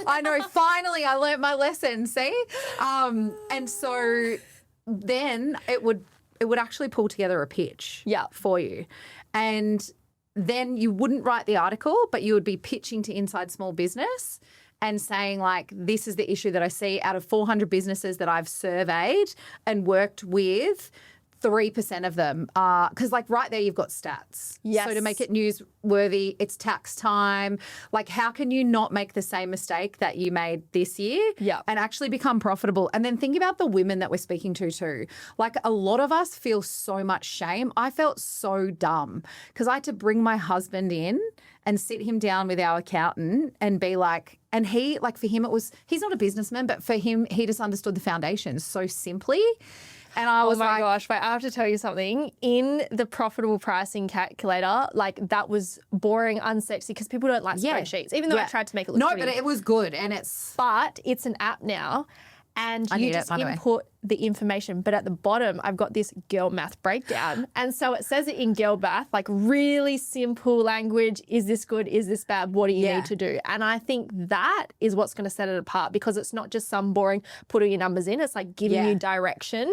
I know. Finally, I learnt my lesson. See, and so then it would actually pull together a pitch. For you, and then you wouldn't write the article, but you would be pitching to Inside Small Business and saying like, this is the issue that I see out of 400 businesses that I've surveyed and worked with. 3% of them are, because like right there you've got stats. Yes. So to make it newsworthy, it's tax time. Like how can you not make the same mistake that you made this year and actually become profitable? And then think about the women that we're speaking to too. Like a lot of us feel so much shame. I felt so dumb because I had to bring my husband in and sit him down with our accountant and be like, and he, like for him it was, he's not a businessman, but for him, he just understood the foundations so simply. And I was like, oh my gosh, wait, I have to tell you something. In the profitable pricing calculator, like that was boring, unsexy because people don't like spreadsheets, even though I tried to make it look pretty. No, but it was good and But it's an app now and you just input the information. But at the bottom, I've got this girl math breakdown. And so it says it in girl math, like really simple language. Is this good? Is this bad? What do you need to do? And I think that is what's going to set it apart because it's not just some boring putting your numbers in. It's like giving you direction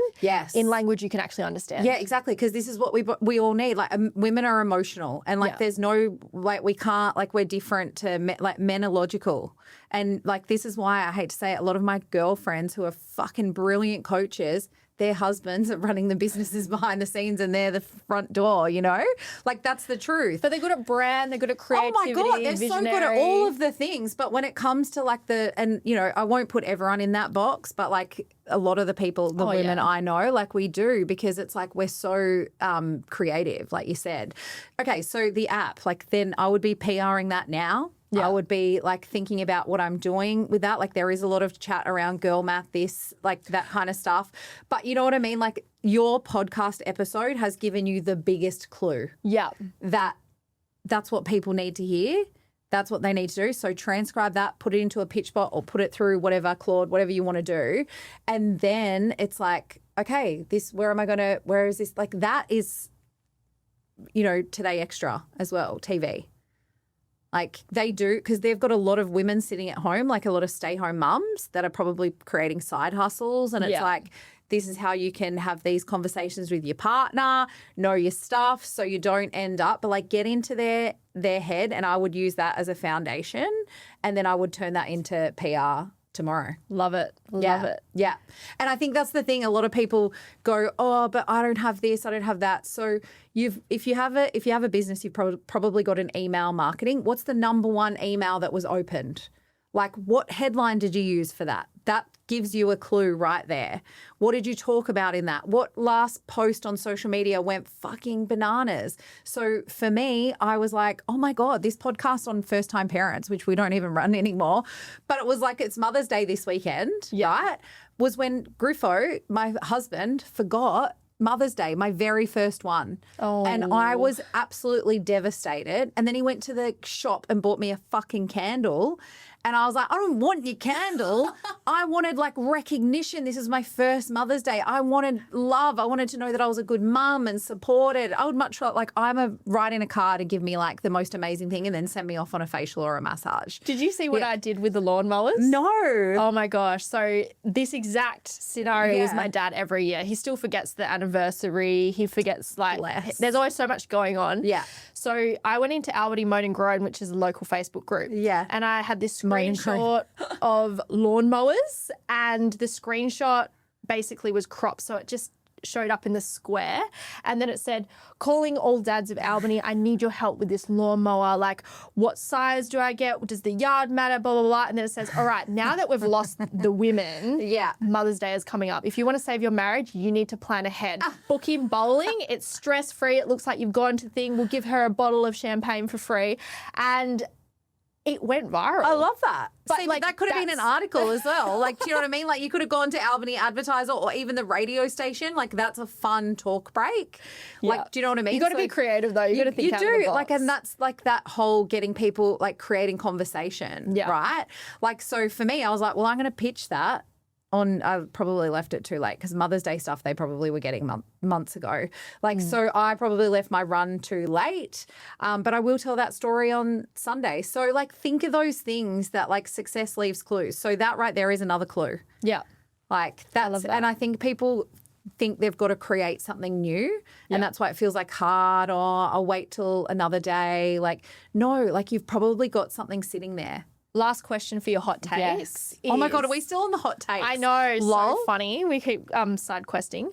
in language you can actually understand. Yeah, exactly. Because this is what we all need. Like women are emotional and like there's no, like we can't, like we're different to like men are logical. And like this is why I hate to say it, a lot of my girlfriends who are fucking brilliant coaches, their husbands are running the businesses behind the scenes and they're the front door, you know? Like that's the truth. But they're good at brand, they're good at creativity. Oh my God, they're so good at all of the things. But when it comes to like and you know, I won't put everyone in that box, but like a lot of the people, the women I know, like we do because it's like we're so creative, like you said. Okay, so the app, like then I would be PRing that now. Yeah. I would be like thinking about what I'm doing with that. Like there is a lot of chat around girl math, this, like that kind of stuff. But you know what I mean? Like your podcast episode has given you the biggest clue. Yeah. That's what people need to hear. That's what they need to do. So transcribe that, put it into a pitch bot or put it through whatever, Claude, whatever you want to do. And then it's like, okay, where is this? Like that is, you know, Today Extra as well, TV. Like they do, because they've got a lot of women sitting at home, like a lot of stay-home mums that are probably creating side hustles. And it's like, this is how you can have these conversations with your partner, know your stuff so you don't end up, but like get into their head. And I would use that as a foundation and then I would turn that into PR tomorrow. Love it. Love it. Yeah. And I think that's the thing. A lot of people go, oh, but I don't have this, I don't have that. So if you have a business, you've probably got an email marketing. What's the number one email that was opened? Like what headline did you use for that? That gives you a clue right there. What did you talk about in that? What last post on social media went fucking bananas? So for me, I was like, oh my God, this podcast on first-time parents, which we don't even run anymore, but it was like it's Mother's Day this weekend, right? Was when Griffo, my husband, forgot Mother's Day, my very first one. Oh. And I was absolutely devastated. And then he went to the shop and bought me a fucking candle. And I was like, I don't want your candle. I wanted like recognition. This is my first Mother's Day. I wanted love. I wanted to know that I was a good mum and supported. I would much like write in a card and give me like the most amazing thing and then send me off on a facial or a massage. Did you see what I did with the lawnmowers? No. Oh my gosh. So this exact scenario is my dad every year. He still forgets the anniversary. He forgets like there's always so much going on. Yeah. So I went into Alberty Moan and Groan, which is a local Facebook group. Yeah. And I had this screenshot of lawnmowers and the screenshot basically was cropped. So it just showed up in the square and then it said, calling all dads of Albany, I need your help with this lawnmower. Like, what size do I get? Does the yard matter? Blah, blah, blah. And then it says, all right, now that we've lost the women, Mother's Day is coming up. If you want to save your marriage, you need to plan ahead. Book in bowling. It's stress-free. It looks like you've gone to the thing. We'll give her a bottle of champagne for free. And it went viral. I love that. But see, like, that could have been an article as well. Like, do you know what I mean? Like, you could have gone to Albany Advertiser or even the radio station. Like, that's a fun talk break. Like, do you know what I mean? You got to be creative though. You got to think out of the box. Like, and that's like that whole getting people like creating conversation, right? Like, so for me, I was like, well, I'm going to pitch that. I probably left it too late because Mother's Day stuff they probably were getting months ago. Like, so I probably left my run too late, but I will tell that story on Sunday. So, like, think of those things that, like, success leaves clues. So that right there is another clue. Yeah. Like, that's, I love that. And I think people think they've got to create something new and that's why it feels like hard or I'll wait till another day. Like, no, like you've probably got something sitting there. Last question for your hot takes. Yes. Oh my God, are we still on the hot takes? I know, so funny. We keep side questing.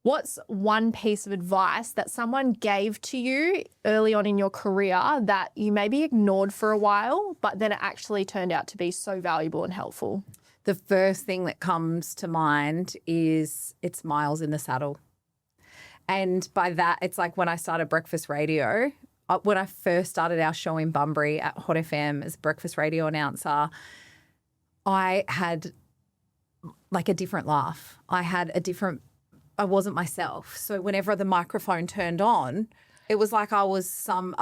What's one piece of advice that someone gave to you early on in your career that you maybe ignored for a while, but then it actually turned out to be so valuable and helpful? The first thing that comes to mind is it's miles in the saddle. And by that, it's like when I started breakfast radio, when I first started our show in Bunbury at Hot FM as a breakfast radio announcer, I had like a different laugh. I wasn't myself. So whenever the microphone turned on, it was like I was some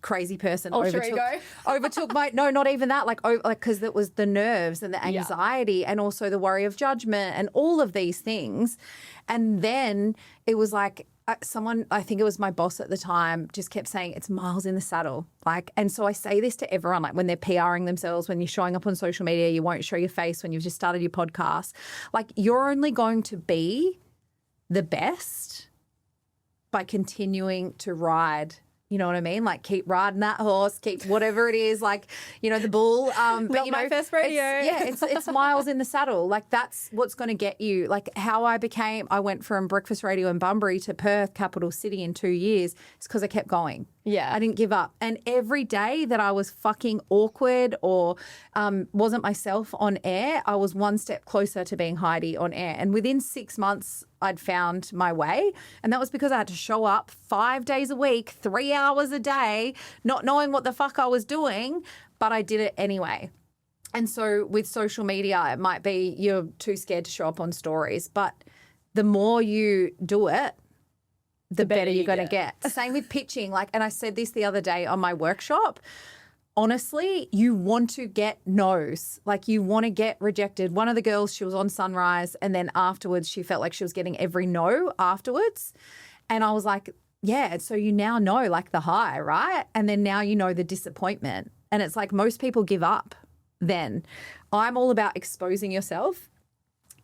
crazy person overtook my, no, not even that, because it was the nerves and the anxiety and also the worry of judgment and all of these things. And then it was like someone, I think it was my boss at the time, just kept saying it's miles in the saddle. And so I say this to everyone, like when they're PRing themselves, when you're showing up on social media, you won't show your face when you've just started your podcast. Like you're only going to be the best by continuing to ride. You know what I mean? Like keep riding that horse, keep whatever it is, like, the bull. But my first radio. It's miles in the saddle. Like that's what's going to get you. Like how I went from breakfast radio in Bunbury to Perth, capital city, in 2 years. It's because I kept going. Yeah. I didn't give up. And every day that I was fucking awkward or wasn't myself on air, I was one step closer to being Heidi on air. And within 6 months, I'd found my way. And that was because I had to show up 5 days a week, 3 hours a day, not knowing what the fuck I was doing, but I did it anyway. And so with social media, it might be you're too scared to show up on stories, but the more you do it, the better you're going to get. Same with pitching. And I said this the other day on my workshop. Honestly, you want to get no's. You want to get rejected. One of the girls, she was on Sunrise, and then afterwards she felt like she was getting every no afterwards. And I was like, yeah, so you now know the high, right? And then now you know the disappointment. And it's like most people give up then. I'm all about exposing yourself.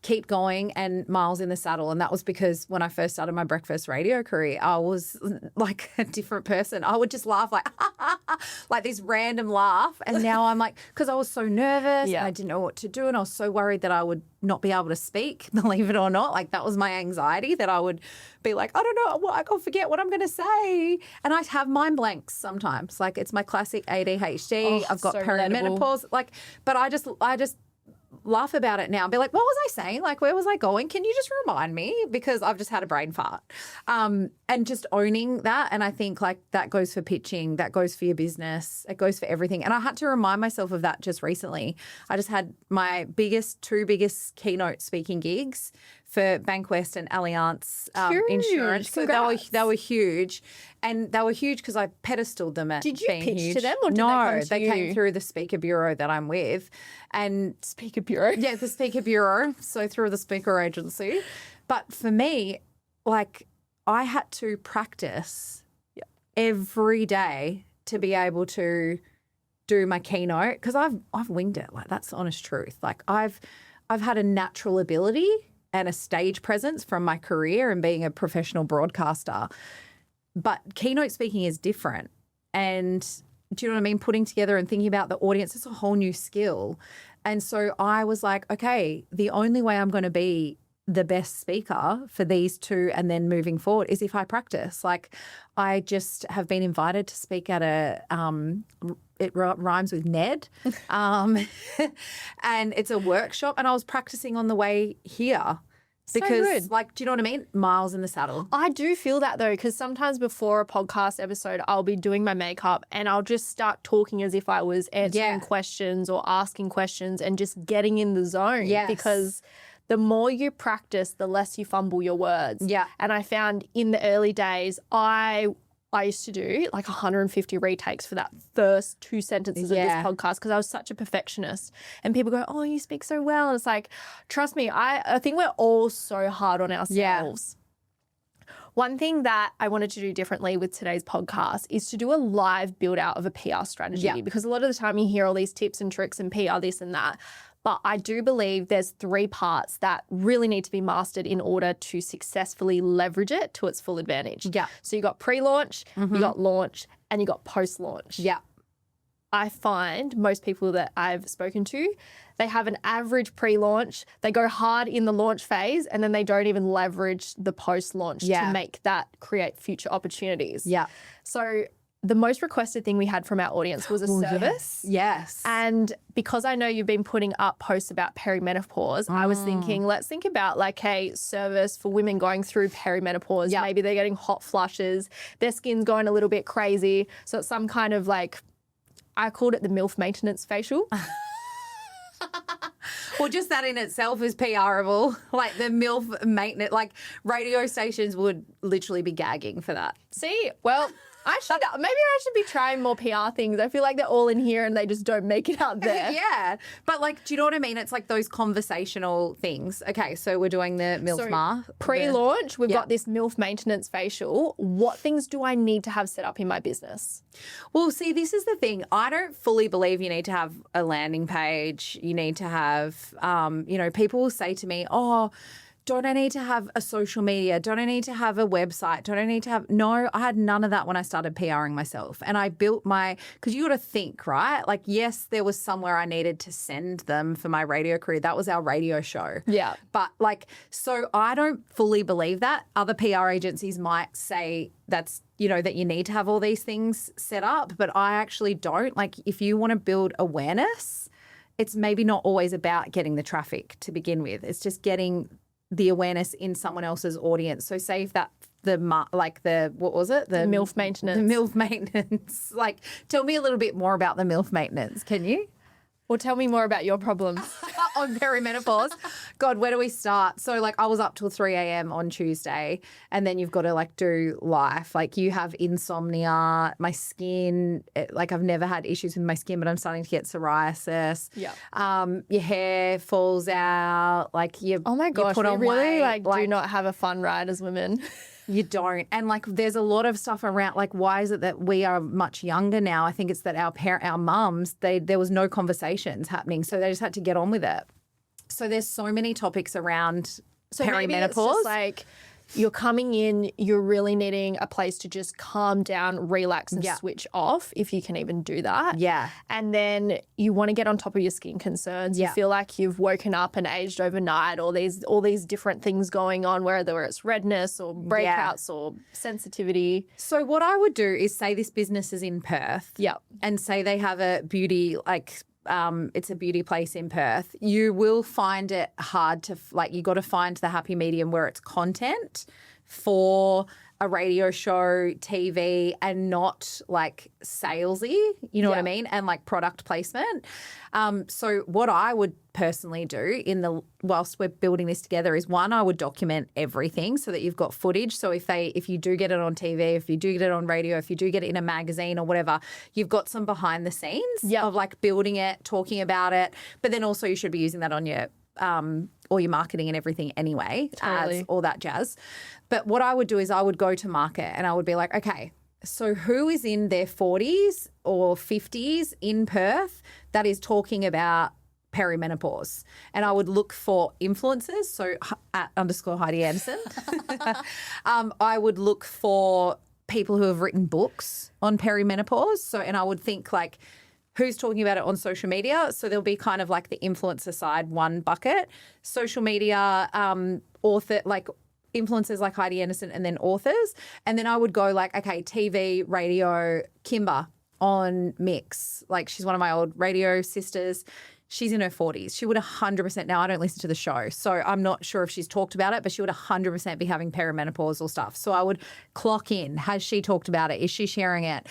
Keep going and miles in the saddle. And that was because when I first started my breakfast radio career, I was like a different person. I would just laugh like this random laugh. And now I'm like, because I was so nervous and I didn't know what to do. And I was so worried that I would not be able to speak, believe it or not. That was my anxiety, that I would be like, I don't know, I'll forget what I'm going to say. And I'd have mind blanks sometimes. It's my classic ADHD. I've got perimenopause. But I just laugh about it now and be like, what was I saying? Where was I going? Can you just remind me? Because I've just had a brain fart. And just owning that. And I think that goes for pitching, that goes for your business, it goes for everything. And I had to remind myself of that just recently. I just had my two biggest keynote speaking gigs for Bankwest and Allianz Insurance. So they were huge. And they were huge because I pedestaled them at being huge. Did you pitch to them or did No, they came through the speaker bureau that I'm with. And Speaker bureau? Yeah, the speaker bureau. So through the speaker agency. But for me, I had to practice every day to be able to do my keynote because I've winged it. That's the honest truth. I've had a natural ability and a stage presence from my career and being a professional broadcaster. But keynote speaking is different. And do you know what I mean? Putting together and thinking about the audience, it's a whole new skill. And so I was like, okay, the only way I'm going to be the best speaker for these two and then moving forward is if I practice. I just have been invited to speak at it rhymes with Ned, and it's a workshop, and I was practicing on the way here. Because, do you know what I mean? Miles in the saddle. I do feel that though, because sometimes before a podcast episode, I'll be doing my makeup and I'll just start talking as if I was answering questions or asking questions and just getting in the zone. Yes. Because the more you practice, the less you fumble your words. Yeah. And I found in the early days, I used to do 150 retakes for that first 2 sentences of this podcast because I was such a perfectionist. And people go, oh, you speak so well. And it's like, trust me, I think we're all so hard on ourselves. Yeah. One thing that I wanted to do differently with today's podcast is to do a live build out of a PR strategy because a lot of the time you hear all these tips and tricks and PR this and that. But I do believe there's 3 parts that really need to be mastered in order to successfully leverage it to its full advantage. Yeah. So you got pre-launch, you got launch, and you got post-launch. Yeah. I find most people that I've spoken to, they have an average pre-launch, they go hard in the launch phase, and then they don't even leverage the post-launch to make that create future opportunities. Yeah. So the most requested thing we had from our audience was a service. Yes. And because I know you've been putting up posts about perimenopause, I was thinking, let's think about like a service for women going through perimenopause. Yep. Maybe they're getting hot flushes, their skin's going a little bit crazy. So it's some kind of like, I called it the MILF maintenance facial. Well, just that in itself is PRable. Like the MILF maintenance, like radio stations would literally be gagging for that. See, well, maybe I should be trying more PR things. I feel like they're all in here and they just don't make it out there. Yeah. But like, do you know what I mean? It's like those conversational things. Okay, so we're doing the MILF Ma. Pre-launch, we've got this MILF maintenance facial. What things do I need to have set up in my business? Well, see, this is the thing. I don't fully believe you need to have a landing page. You need to have, people will say to me, oh, don't I need to have a social media? Don't I need to have a website? Don't I need to have... No, I had none of that when I started PRing myself. And I built because you got to think, right? Like, yes, there was somewhere I needed to send them for my radio career. That was our radio show. Yeah. But so I don't fully believe that. Other PR agencies might say that's, that you need to have all these things set up. But I actually don't. Like, if you want to build awareness, it's maybe not always about getting the traffic to begin with. It's just getting the awareness in someone else's audience. So say if that what was it? The MILF maintenance. The MILF maintenance. Like, tell me a little bit more about the MILF maintenance, can you? Well, tell me more about your problems. On perimenopause. God, where do we start? So I was up till 3 a.m. on Tuesday, and then you've got to do life. Like, you have insomnia, my skin, I've never had issues with my skin, but I'm starting to get psoriasis. Yeah. Your hair falls out. Oh my gosh, you put on we really weight. do not have a fun ride as women. You don't. And there's a lot of stuff around, why is it that we are much younger now? I think it's that our mums, there was no conversations happening. So they just had to get on with it. So there's so many topics around perimenopause. Maybe it's just you're coming in, you're really needing a place to just calm down, relax and switch off, if you can even do that. Yeah. And then you want to get on top of your skin concerns. You feel like you've woken up and aged overnight, all these different things going on, whether it's redness or breakouts or sensitivity. So what I would do is say this business is in Perth. Yep. And say they have a beauty, it's a beauty place in Perth. You will find it hard to, you got to find the happy medium where it's content for a radio show, TV, and not salesy, you know what I mean? And product placement. So what I would personally do whilst we're building this together is, one, I would document everything so that you've got footage. So if you do get it on TV, if you do get it on radio, if you do get it in a magazine or whatever, you've got some behind the scenes of building it, talking about it. But then also you should be using that on your all your marketing and everything anyway, ads, all that jazz. But what I would do is I would go to market and I would be like, okay, so who is in their 40s or 50s in Perth that is talking about perimenopause? And I would look for influencers, so @ Heidi Anderson. I would look for people who have written books on perimenopause. And I would think who's talking about it on social media. So there'll be kind of the influencer side, one bucket, social media, author, influencers like Heidi Anderson, and then authors. And then I would go okay, TV, radio, Kimber on Mix. She's one of my old radio sisters. She's in her 40s. She would 100%, now I don't listen to the show, so I'm not sure if she's talked about it, but she would 100% be having perimenopausal stuff. So I would clock in. Has she talked about it? Is she sharing it?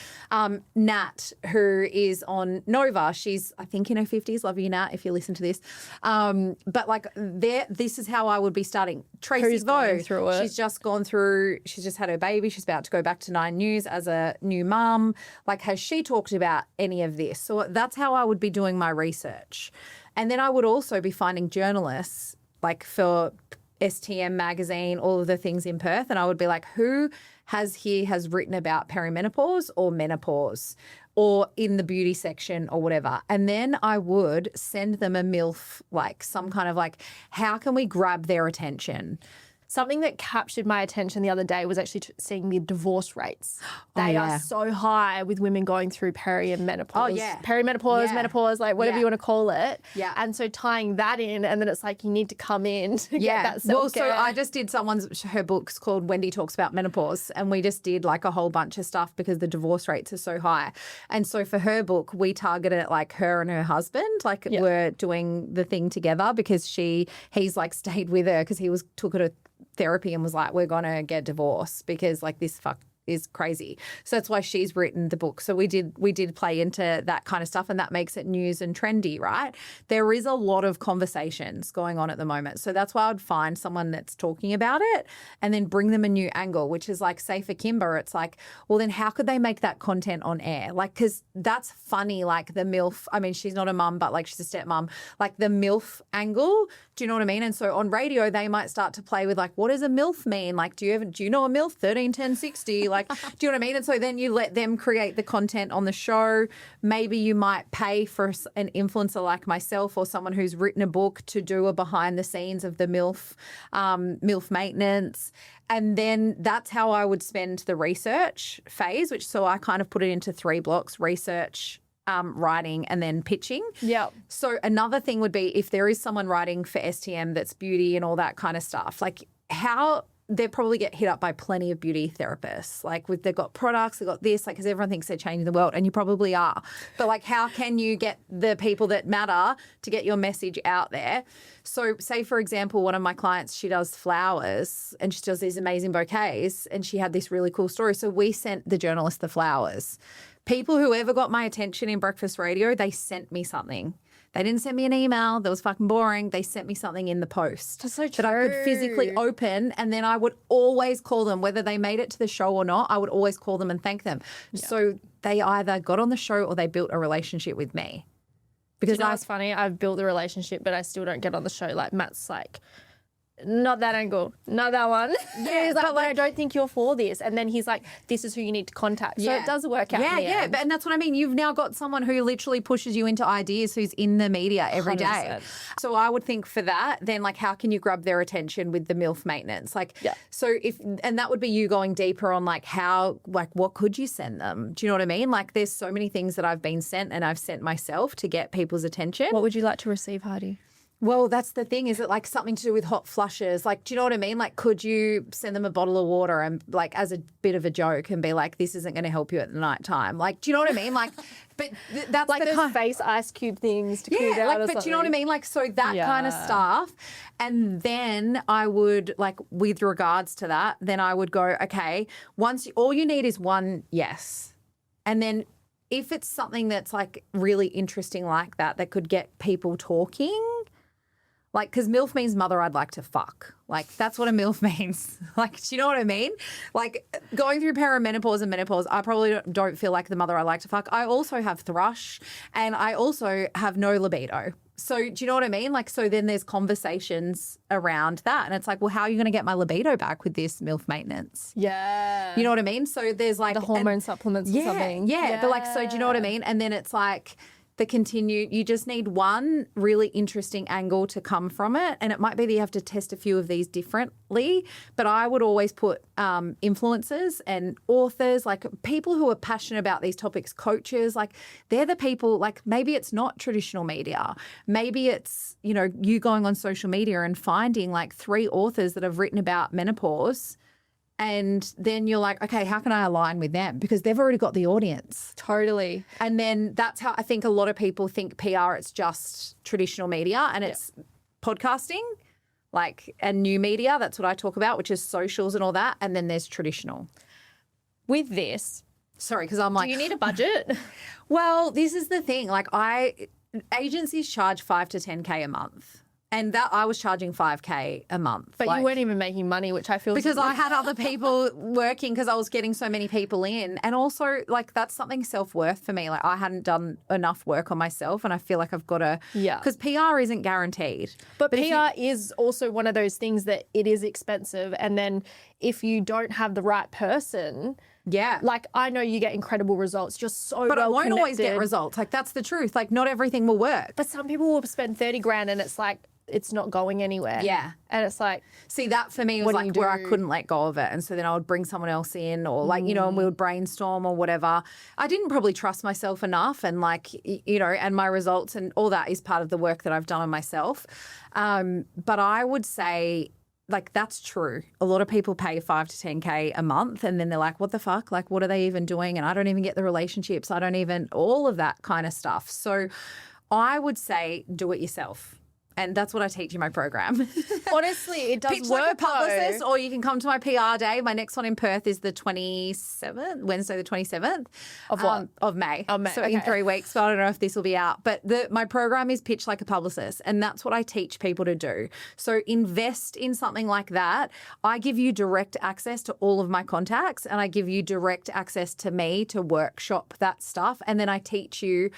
Nat, who is on Nova, she's, I think, in her 50s. Love you, Nat, if you listen to this. But this is how I would be starting. Tracy Vo, she's just gone through, she's just had her baby. She's about to go back to 9 News as a new mum. Has she talked about any of this? So that's how I would be doing my research. And then I would also be finding journalists for STM magazine, all of the things in Perth, and I would be who has written about perimenopause or menopause or in the beauty section or whatever. And then I would send them a MILF, some kind of how can we grab their attention? Something that captured my attention the other day was actually seeing the divorce rates. They are so high with women going through perimenopause. Oh, yeah. Perimenopause, menopause, like whatever you want to call it. Yeah. And so tying that in, and then it's like you need to come in to get that self-care. Well, so I just did her book's called Wendy Talks About Menopause, and we just did like a whole bunch of stuff because the divorce rates are so high. And so for her book, we targeted like her and her husband, like were doing the thing together because he's like stayed with her because he took her to therapy and was like, we're going to get divorced because like this fuck is crazy. So that's why she's written the book. So we did play into that kind of stuff, and that makes it news and trendy, right? There is a lot of conversations going on at the moment. So that's why I'd find someone that's talking about it and then bring them a new angle, which is like, say for Kimber, it's like, well, then how could they make that content on air? Like, because that's funny, like the MILF, I mean, she's not a mum, but like she's a stepmom, like the MILF angle. Do you know what I mean? And so on radio, they might start to play with like, what does a MILF mean? Like, do you know a MILF? 13, 10, 60? Like, do you know what I mean? And so then you let them create the content on the show. Maybe you might pay for an influencer like myself or someone who's written a book to do a behind the scenes of the MILF maintenance. And then that's how I would spend the research phase, so I kind of put it into 3 blocks: research, writing, and then pitching. Yeah. So another thing would be if there is someone writing for STM that's beauty and all that kind of stuff, like how they probably get hit up by plenty of beauty therapists. Like they've got products, they've got this, like, because everyone thinks they're changing the world, and you probably are. But like, how can you get the people that matter to get your message out there? So say, for example, one of my clients, she does flowers and she does these amazing bouquets, and she had this really cool story. So we sent the journalist the flowers. People who ever got my attention in breakfast radio, they sent me something. They didn't send me an email that was fucking boring. They sent me something in the post That's so true. that I could physically open, and then I would always call them, whether they made it to the show or not. I would always call them and thank them. Yeah. So they either got on the show or they built a relationship with me. Because it's funny. I've built a relationship, but I still don't get on the show. Like Matt's like, not that angle, not that one. Yeah, he's like, but I don't think you're for this. And then he's like, this is who you need to contact. So it does work out. Yeah. And that's what I mean. You've now got someone who literally pushes you into ideas, who's in the media every 100%. day. So I would think for that, then like, how can you grab their attention with the MILF maintenance? Like, so and that would be you going deeper on like how, like, what could you send them? Do you know what I mean? Like, there's so many things that I've been sent and I've sent myself to get people's attention. What would you like to receive, Heidi? Well, that's the thing. Is it like something to do with hot flushes? Like, do you know what I mean? Like, could you send them a bottle of water and like as a bit of a joke and be like, this isn't going to help you at the night time? Like, do you know what I mean? Like, but that's like the those face ice cube things to cool down. Like, but do you know what I mean? Like, so that kind of stuff. And then I would like, with regards to that, then I would go, okay, all you need is one yes. And then if it's something that's like really interesting like that could get people talking, like, because MILF means mother I'd like to fuck. Like, that's what a MILF means. Like, do you know what I mean? Like, going through perimenopause and menopause, I probably don't feel like the mother I like to fuck. I also have thrush, and I also have no libido. So do you know what I mean? Like, so then there's conversations around that. And it's like, well, how are you going to get my libido back with this MILF maintenance? Yeah. You know what I mean? So there's like the hormone supplements or something. Yeah. But like, so do you know what I mean? And then it's like, you just need one really interesting angle to come from it. And it might be that you have to test a few of these differently. But I would always put influencers and authors, like people who are passionate about these topics, coaches, like they're the people, like maybe it's not traditional media. Maybe it's, you going on social media and finding like 3 authors that have written about menopause. And then you're like, okay, how can I align with them? Because they've already got the audience. Totally. And then that's how I think a lot of people think PR, it's just traditional media, and it's podcasting, like, and new media. That's what I talk about, which is socials and all that. And then there's traditional. With this, sorry, because I'm like, do you need a budget? Well, this is the thing. Like, agencies charge $5 to $10K a month. And that I was charging $5K a month. But you weren't even making money, which I feel... Because I had other people working because I was getting so many people in. And also, like, that's something self-worth for me. Like, I hadn't done enough work on myself, and I feel like I've got to... Yeah. Because PR isn't guaranteed. But PR is also one of those things that it is expensive. And then if you don't have the right person... Yeah. Like, I know you get incredible results. You're so But I won't connected. always get results. Like, that's the truth. Like, not everything will work. But some people will spend 30 grand and it's like, it's not going anywhere. Yeah. And it's like, see, that for me was what do like you where I do? couldn't let go of it. And so then I would bring someone else in or like, you know, and we would brainstorm or whatever. I didn't probably trust myself enough and like, you know, and my results and all that is part of the work that I've done on myself. But I would say, like, that's true. A lot of people pay 5 to 10K a month and then they're like, what the fuck? Like, what are they even doing? And I don't even get the relationships. I don't even, all of that kind of stuff. So I would say do it yourself. And that's what I teach in my program. Honestly, it does Pitch work like a publicist, though. or you can come to my PR day. My next one in Perth is the 27th, Wednesday the 27th. Of what? Of May. Of May, So in okay. 3 weeks. So I don't know if this will be out. But my program is Pitch Like a Publicist, and that's what I teach people to do. So invest in something like that. I give you direct access to all of my contacts, and I give you direct access to me to workshop that stuff. And then I teach you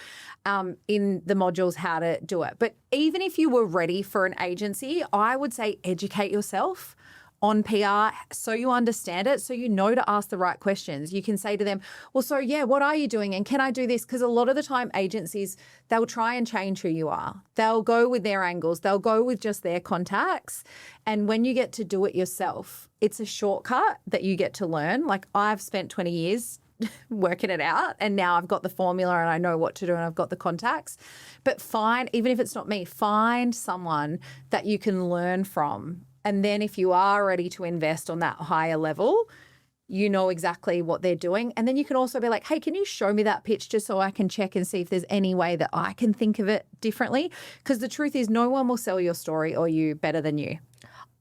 in the modules how to do it. But even if you were ready for an agency, I would say educate yourself on PR so you understand it, so you know to ask the right questions. You can say to them, well, so yeah, what are you doing? And can I do this? Because a lot of the time agencies, they'll try and change who you are. They'll go with their angles. They'll go with just their contacts. And when you get to do it yourself, it's a shortcut that you get to learn. Like I've spent 20 years working it out and now I've got the formula and I know what to do and I've got the contacts. But even if it's not me, find someone that you can learn from. And then if you are ready to invest on that higher level, you know exactly what they're doing. And then you can also be like, hey, can you show me that pitch just so I can check and see if there's any way that I can think of it differently? Because the truth is no one will sell your story or you better than you.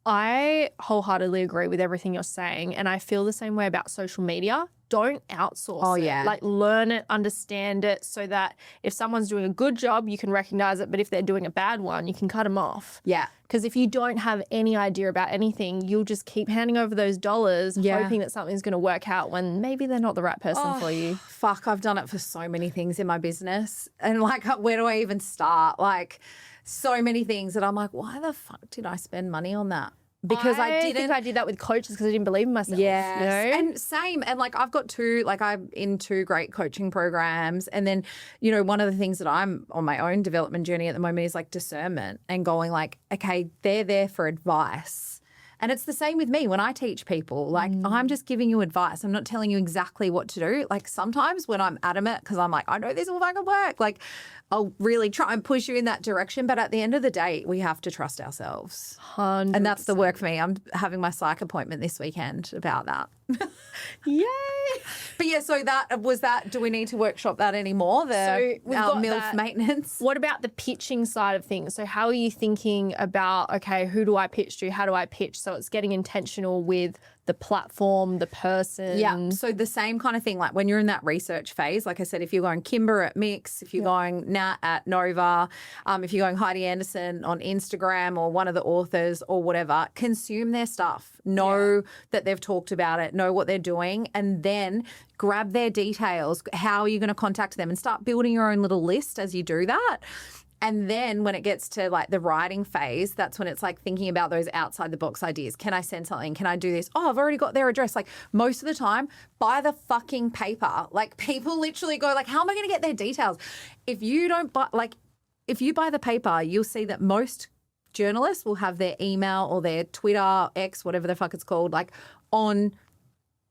I wholeheartedly agree with everything you're saying. And I feel the same way about social media. Don't outsource it. Yeah. Like learn it, understand it so that if someone's doing a good job, you can recognize it. But if they're doing a bad one, you can cut them off. Yeah. Because if you don't have any idea about anything, you'll just keep handing over those dollars, hoping that something's going to work out when maybe they're not the right person for you. Fuck, I've done it for so many things in my business. And like, where do I even start? Like so many things that I'm like, why the fuck did I spend money on that? Because I think I did that with coaches because I didn't believe in myself. Yes. You know? And same. And like I've got I'm in 2 great coaching programs. And then, you know, one of the things that I'm on my own development journey at the moment is like discernment and going like, okay, they're there for advice. And it's the same with me when I teach people. Like I'm just giving you advice. I'm not telling you exactly what to do. Like sometimes when I'm adamant because I'm like, I know this will fucking work. Like I'll really try and push you in that direction. But at the end of the day, we have to trust ourselves. 100%. And that's the work for me. I'm having my psych appointment this weekend about that. Yay. But yeah, so do we need to workshop that anymore? We've got MILF that. maintenance? What about the pitching side of things? So how are you thinking about, okay, who do I pitch to? How do I pitch? So it's getting intentional with the platform, the person. Yeah. So the same kind of thing, like when you're in that research phase, like I said, if you're going Kimber at Mix, if you're going Nat at Nova, if you're going Heidi Anderson on Instagram or one of the authors or whatever, consume their stuff. Know that they've talked about it, know what they're doing, and then grab their details. How are you going to contact them? And start building your own little list as you do that. And then when it gets to like the writing phase, that's when it's like thinking about those outside the box ideas. Can I send something? Can I do this? Oh, I've already got their address. Like most of the time, buy the fucking paper. Like people literally go like, how am I going to get their details? If you don't buy, like if you buy the paper, you'll see that most journalists will have their email or their Twitter, X, whatever the fuck it's called, like in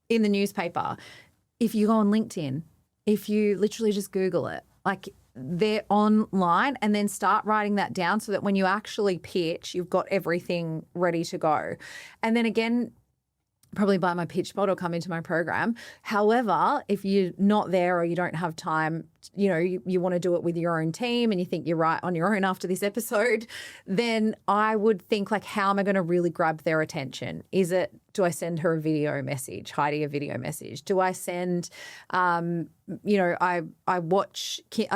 the newspaper. If you go on LinkedIn, if you literally just Google it, like they're online, and then start writing that down so that when you actually pitch, you've got everything ready to go. And then again, probably buy my pitch mod or come into my program. However, if you're not there or you don't have time, you know, you want to do it with your own team and you think you're right on your own after this episode, then I would think like, how am I going to really grab their attention? Do I send her a video message, Heidi a video message? Do I send, I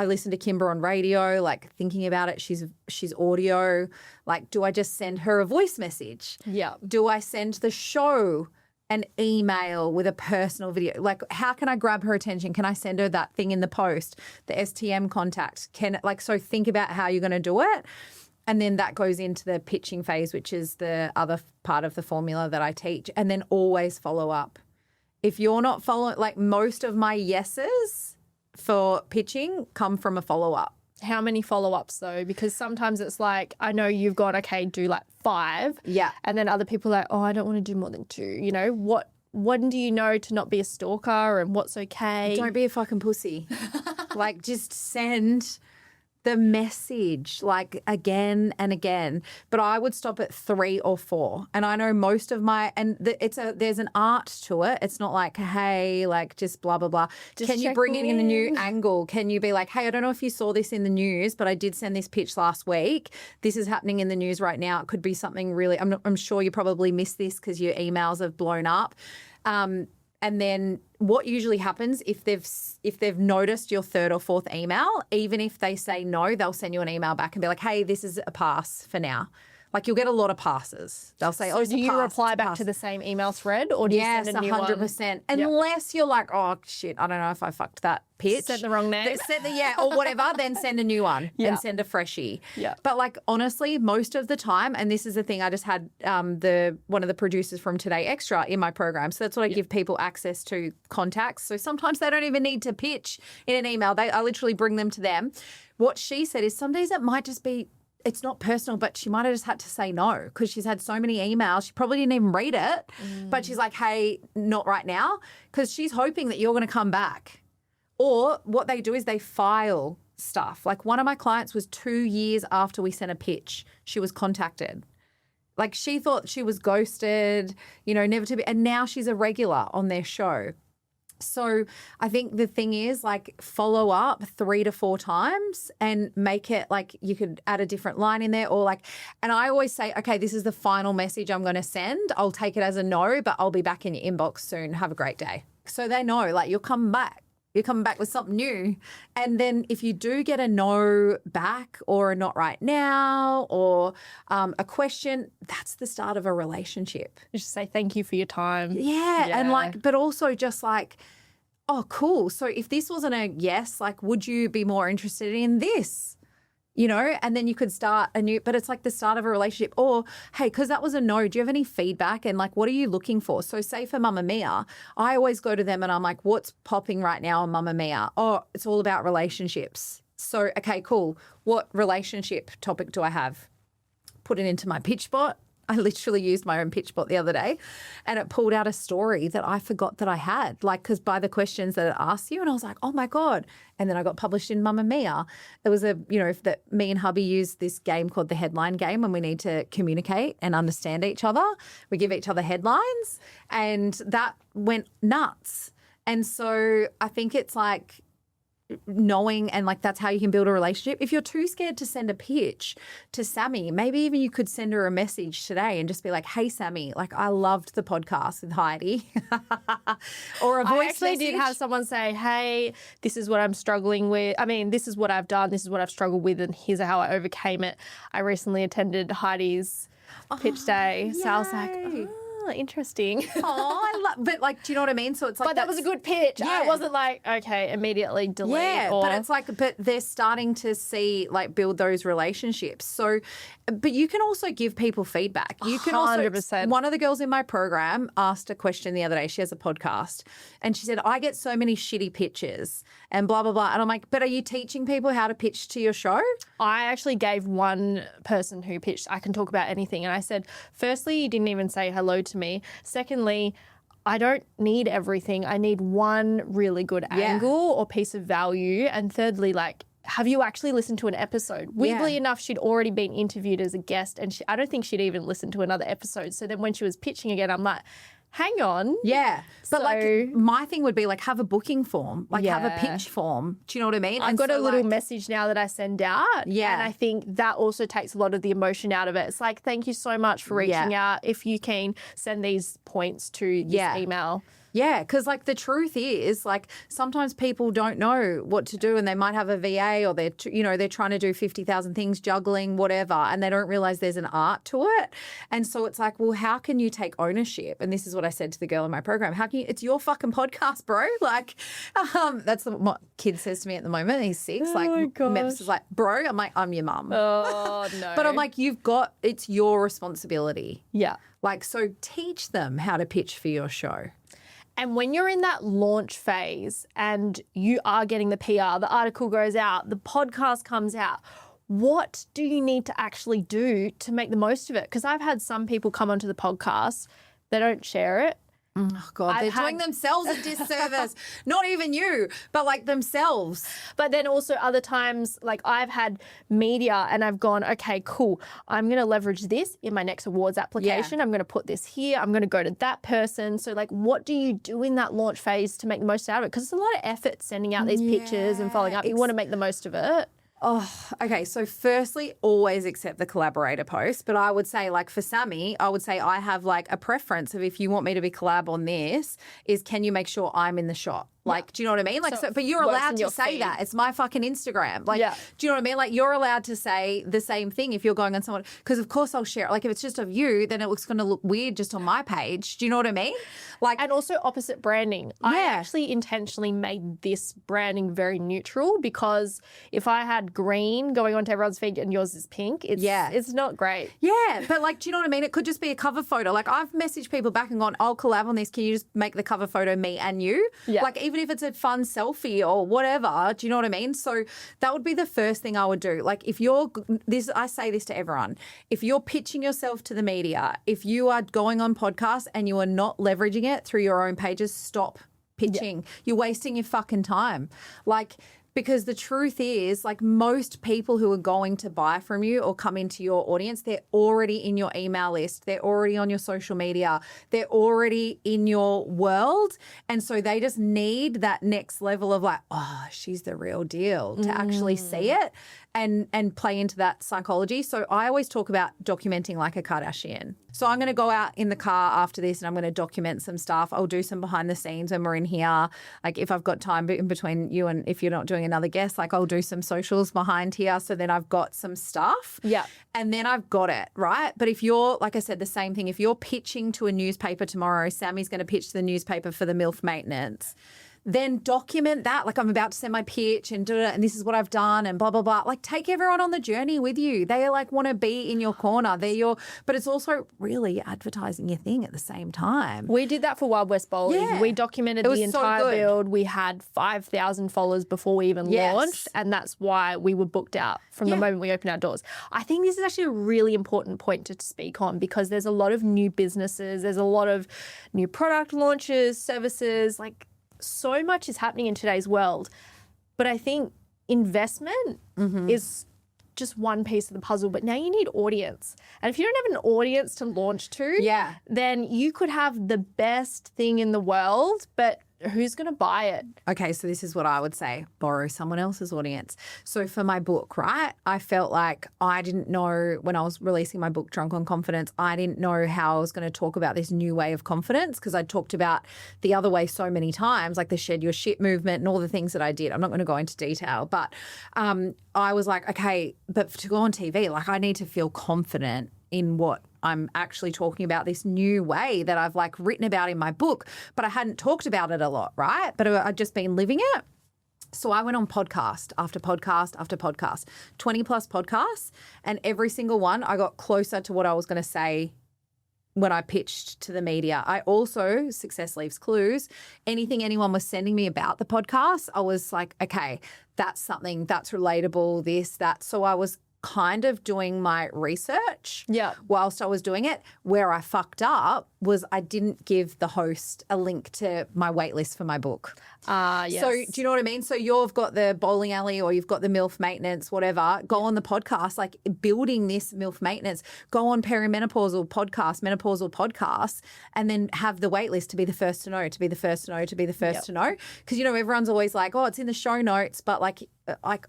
listen to Kimber on radio, like thinking about it, she's audio. Like, do I just send her a voice message? Yeah. Do I send the show an email with a personal video? Like, how can I grab her attention? Can I send her that thing in the post, the STM contact? So think about how you're going to do it. And then that goes into the pitching phase, which is the other part of the formula that I teach. And then always follow up. If you're not following, like most of my yeses for pitching come from a follow-up. How many follow-ups though? Because sometimes it's like, I know you've gone, okay, do like 5. Yeah. And then other people are like, oh, I don't want to do more than 2. You know, when do you know to not be a stalker and what's okay? Don't be a fucking pussy. Like, just send the message like again and again. But I would stop at 3 or 4. And I know most of my, and there's an art to it. It's not like, hey, like just blah, blah, blah. Can you bring it in a new angle? Can you be like, hey, I don't know if you saw this in the news, but I did send this pitch last week. This is happening in the news right now. It could be something really, I'm sure you probably missed this because your emails have blown up. And then what usually happens if they've noticed your 3rd or 4th email, even if they say no, they'll send you an email back and be like, hey, this is a pass for now. Like, you'll get a lot of passes. They'll say, so do you reply back to the same email thread, or do you send a new 100%. Unless you're like, oh, shit, I don't know if I fucked that pitch. Sent the wrong name. Or whatever, then send a new one and send a freshie. Yeah. But, like, honestly, most of the time, and this is the thing, I just had one of the producers from Today Extra in my program. So that's what I give people access to contacts. So sometimes they don't even need to pitch in an email. I literally bring them to them. What she said is some days it might just be, it's not personal, but she might have just had to say no because she's had so many emails. She probably didn't even read it, but she's like, hey, not right now, because she's hoping that you're going to come back. Or what they do is they file stuff. Like, one of my clients was 2 years after we sent a pitch, she was contacted. Like, she thought she was ghosted, never to be, and now she's a regular on their show. So I think the thing is, like, follow up 3 to 4 times and make it like you could add a different line in there, or like, and I always say, okay, this is the final message I'm going to send. I'll take it as a no, but I'll be back in your inbox soon. Have a great day. So they know, like, you'll come back. You're coming back with something new. And then if you do get a no back or a not right now or a question, that's the start of a relationship. You just say thank you for your time. Yeah. And like, but also just like, oh, cool. So if this wasn't a yes, like, would you be more interested in this? And then you could start a new, but it's like the start of a relationship. Or, hey, because that was a no, do you have any feedback? And like, what are you looking for? So say for Mamma Mia, I always go to them and I'm like, what's popping right now on Mamma Mia? Oh, it's all about relationships. So, okay, cool. What relationship topic do I have? Put it into my pitch bot. I literally used my own pitch bot the other day and it pulled out a story that I forgot that I had, like, because by the questions that it asks you, and I was like, oh my God. And then I got published in Mamma Mia. It was that me and hubby use this game called the headline game when we need to communicate and understand each other. We give each other headlines and that went nuts. And so I think it's like, knowing, and like that's how you can build a relationship. If you're too scared to send a pitch to Sammy, maybe even you could send her a message today and just be like, hey Sammy, like, I loved the podcast with Heidi. Or a voice I actually did have someone say, hey, this is what I'm struggling with. I mean, this is what I've done, this is what I've struggled with, and here's how I overcame it. I recently attended Heidi's pitch day. So I was like, interesting. But like, do you know what I mean? So it's like, but that was a good pitch. Yeah. I wasn't like, okay, immediately delete. Yeah, but it's like, but they're starting to see, like, build those relationships. So, but you can also give people feedback. You can 100%. Also, one of the girls in my program asked a question the other day. She has a podcast and she said, I get so many shitty pitches and blah, blah, blah. And I'm like, but are you teaching people how to pitch to your show? I actually gave one person who pitched, I can talk about anything. And I said, firstly, you didn't even say hello to me. Secondly, I don't need everything. I need one really good angle or piece of value. And thirdly, like, have you actually listened to an episode? Weirdly enough, she'd already been interviewed as a guest and I don't think she'd even listened to another episode. So then when she was pitching again, I'm like, hang on. Yeah. But like, my thing would be like, have a booking form, like have a pitch form. Do you know what I mean? I've got a little message now that I send out. Yeah. And I think that also takes a lot of the emotion out of it. It's like, thank you so much for reaching out. If you can send these points to this email. Yeah, because like the truth is, like, sometimes people don't know what to do and they might have a VA or they're trying to do 50,000 things, juggling, whatever, and they don't realize there's an art to it. And so it's like, well, how can you take ownership? And this is what I said to the girl in my program. How can you, it's your fucking podcast, bro. Like, that's what my kid says to me at the moment. He's 6. Oh like, my gosh. Memphis is like, bro, I'm like, I'm your mum. Oh, no. But I'm like, it's your responsibility. Yeah. Like, so teach them how to pitch for your show. And when you're in that launch phase and you are getting the PR, the article goes out, the podcast comes out, what do you need to actually do to make the most of it? Because I've had some people come onto the podcast, they don't share it. Oh, God, they're doing themselves a disservice. Not even you, but like themselves. But then also other times, like I've had media and I've gone, okay, cool. I'm going to leverage this in my next awards application. I'm going to put this here. I'm going to go to that person. So like, what do you do in that launch phase to make the most out of it? Because it's a lot of effort sending out these pictures and following up. You want to make the most of it. Oh, okay. So firstly, always accept the collaborator post. But I would say, like for Sammy, I would say I have like a preference of if you want me to be collab on this, is can you make sure I'm in the shot? Like, do you know what I mean? Like, so but you're allowed to say that. It's my fucking Instagram. Like, do you know what I mean? Like, you're allowed to say the same thing if you're going on someone, because of course I'll share it. Like, if it's just of you, then it looks going to look weird just on my page. Do you know what I mean? Like, and also opposite branding. I actually intentionally made this branding very neutral, because if I had green going onto everyone's feed and yours is pink, it's not great. Yeah, but like, do you know what I mean? It could just be a cover photo. Like, I've messaged people back and gone, I'll collab on this. Can you just make the cover photo me and you? Yeah. Like, even if it's a fun selfie or whatever, do you know what I mean? So that would be the first thing I would do. Like, if you're this, I say this to everyone, if you're pitching yourself to the media, if you are going on podcasts and you are not leveraging it through your own pages, stop pitching. You're wasting your fucking time. Like, because the truth is, like, most people who are going to buy from you or come into your audience, they're already in your email list. They're already on your social media. They're already in your world. And so they just need that next level of like, oh, she's the real deal, to actually see it and play into that psychology. So I always talk about documenting like a Kardashian. So I'm going to go out in the car after this and I'm going to document some stuff. I'll do some behind the scenes when we're in here. Like, if I've got time in between you and if you're not doing another guest, like I'll do some socials behind here. So then I've got some stuff. Yeah. And then I've got it, right? But if you're, like I said, the same thing, if you're pitching to a newspaper tomorrow, Sammy's going to pitch to the newspaper for the MILF maintenance, then document that. Like, I'm about to send my pitch and do it, and this is what I've done and blah, blah, blah. Like, take everyone on the journey with you. They like want to be in your corner. They're your, but it's also really advertising your thing at the same time. We did that for Wild West Bowling. Yeah. We documented the entire build. We had 5,000 followers before we even launched, and that's why we were booked out from the moment we opened our doors. I think this is actually a really important point to speak on, because there's a lot of new businesses, there's a lot of new product launches, services, like so much is happening in today's world. But I think investment is just one piece of the puzzle, but now you need audience. And if you don't have an audience to launch to, then you could have the best thing in the world, but who's going to buy it? Okay, so this is what I would say. Borrow someone else's audience. So for my book, right, I felt like I didn't know when I was releasing my book, Drunk on Confidence, I didn't know how I was going to talk about this new way of confidence, because I talked about the other way so many times, like the shed your shit movement and all the things that I did. I'm not going to go into detail, but I was like, okay, but to go on TV, like I need to feel confident in what I'm actually talking about, this new way that I've like written about in my book, but I hadn't talked about it a lot, right? But I'd just been living it. So I went on podcast after podcast after podcast, 20 plus podcasts, and every single one I got closer to what I was going to say when I pitched to the media. I also, success leaves clues, anything anyone was sending me about the podcast, I was like, okay, that's something that's relatable, this, that. So I was kind of doing my research whilst I was doing it. Where I fucked up was I didn't give the host a link to my waitlist for my book. Yes. So do you know what I mean? So you've got the bowling alley or you've got the MILF maintenance, whatever. Go on the podcast, like building this MILF maintenance. Go on perimenopausal podcast, menopausal podcasts, and then have the waitlist to be the first to know, to be the first to know, to be the first to know. Because, you know, everyone's always like, oh, it's in the show notes, but like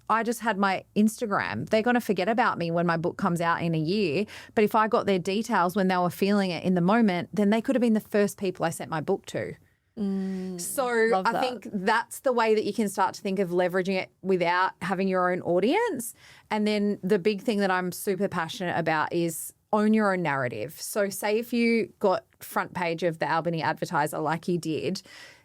I just had my Instagram. They're going to forget about me when my book comes out in a year. But if I got their details when they were feeling it in the moment, then they could have been the first people I sent my book to. So I think that's the way that you can start to think of leveraging it without having your own audience. And then the big thing that I'm super passionate about is own your own narrative. So say if you got front page of the Albany Advertiser like you did,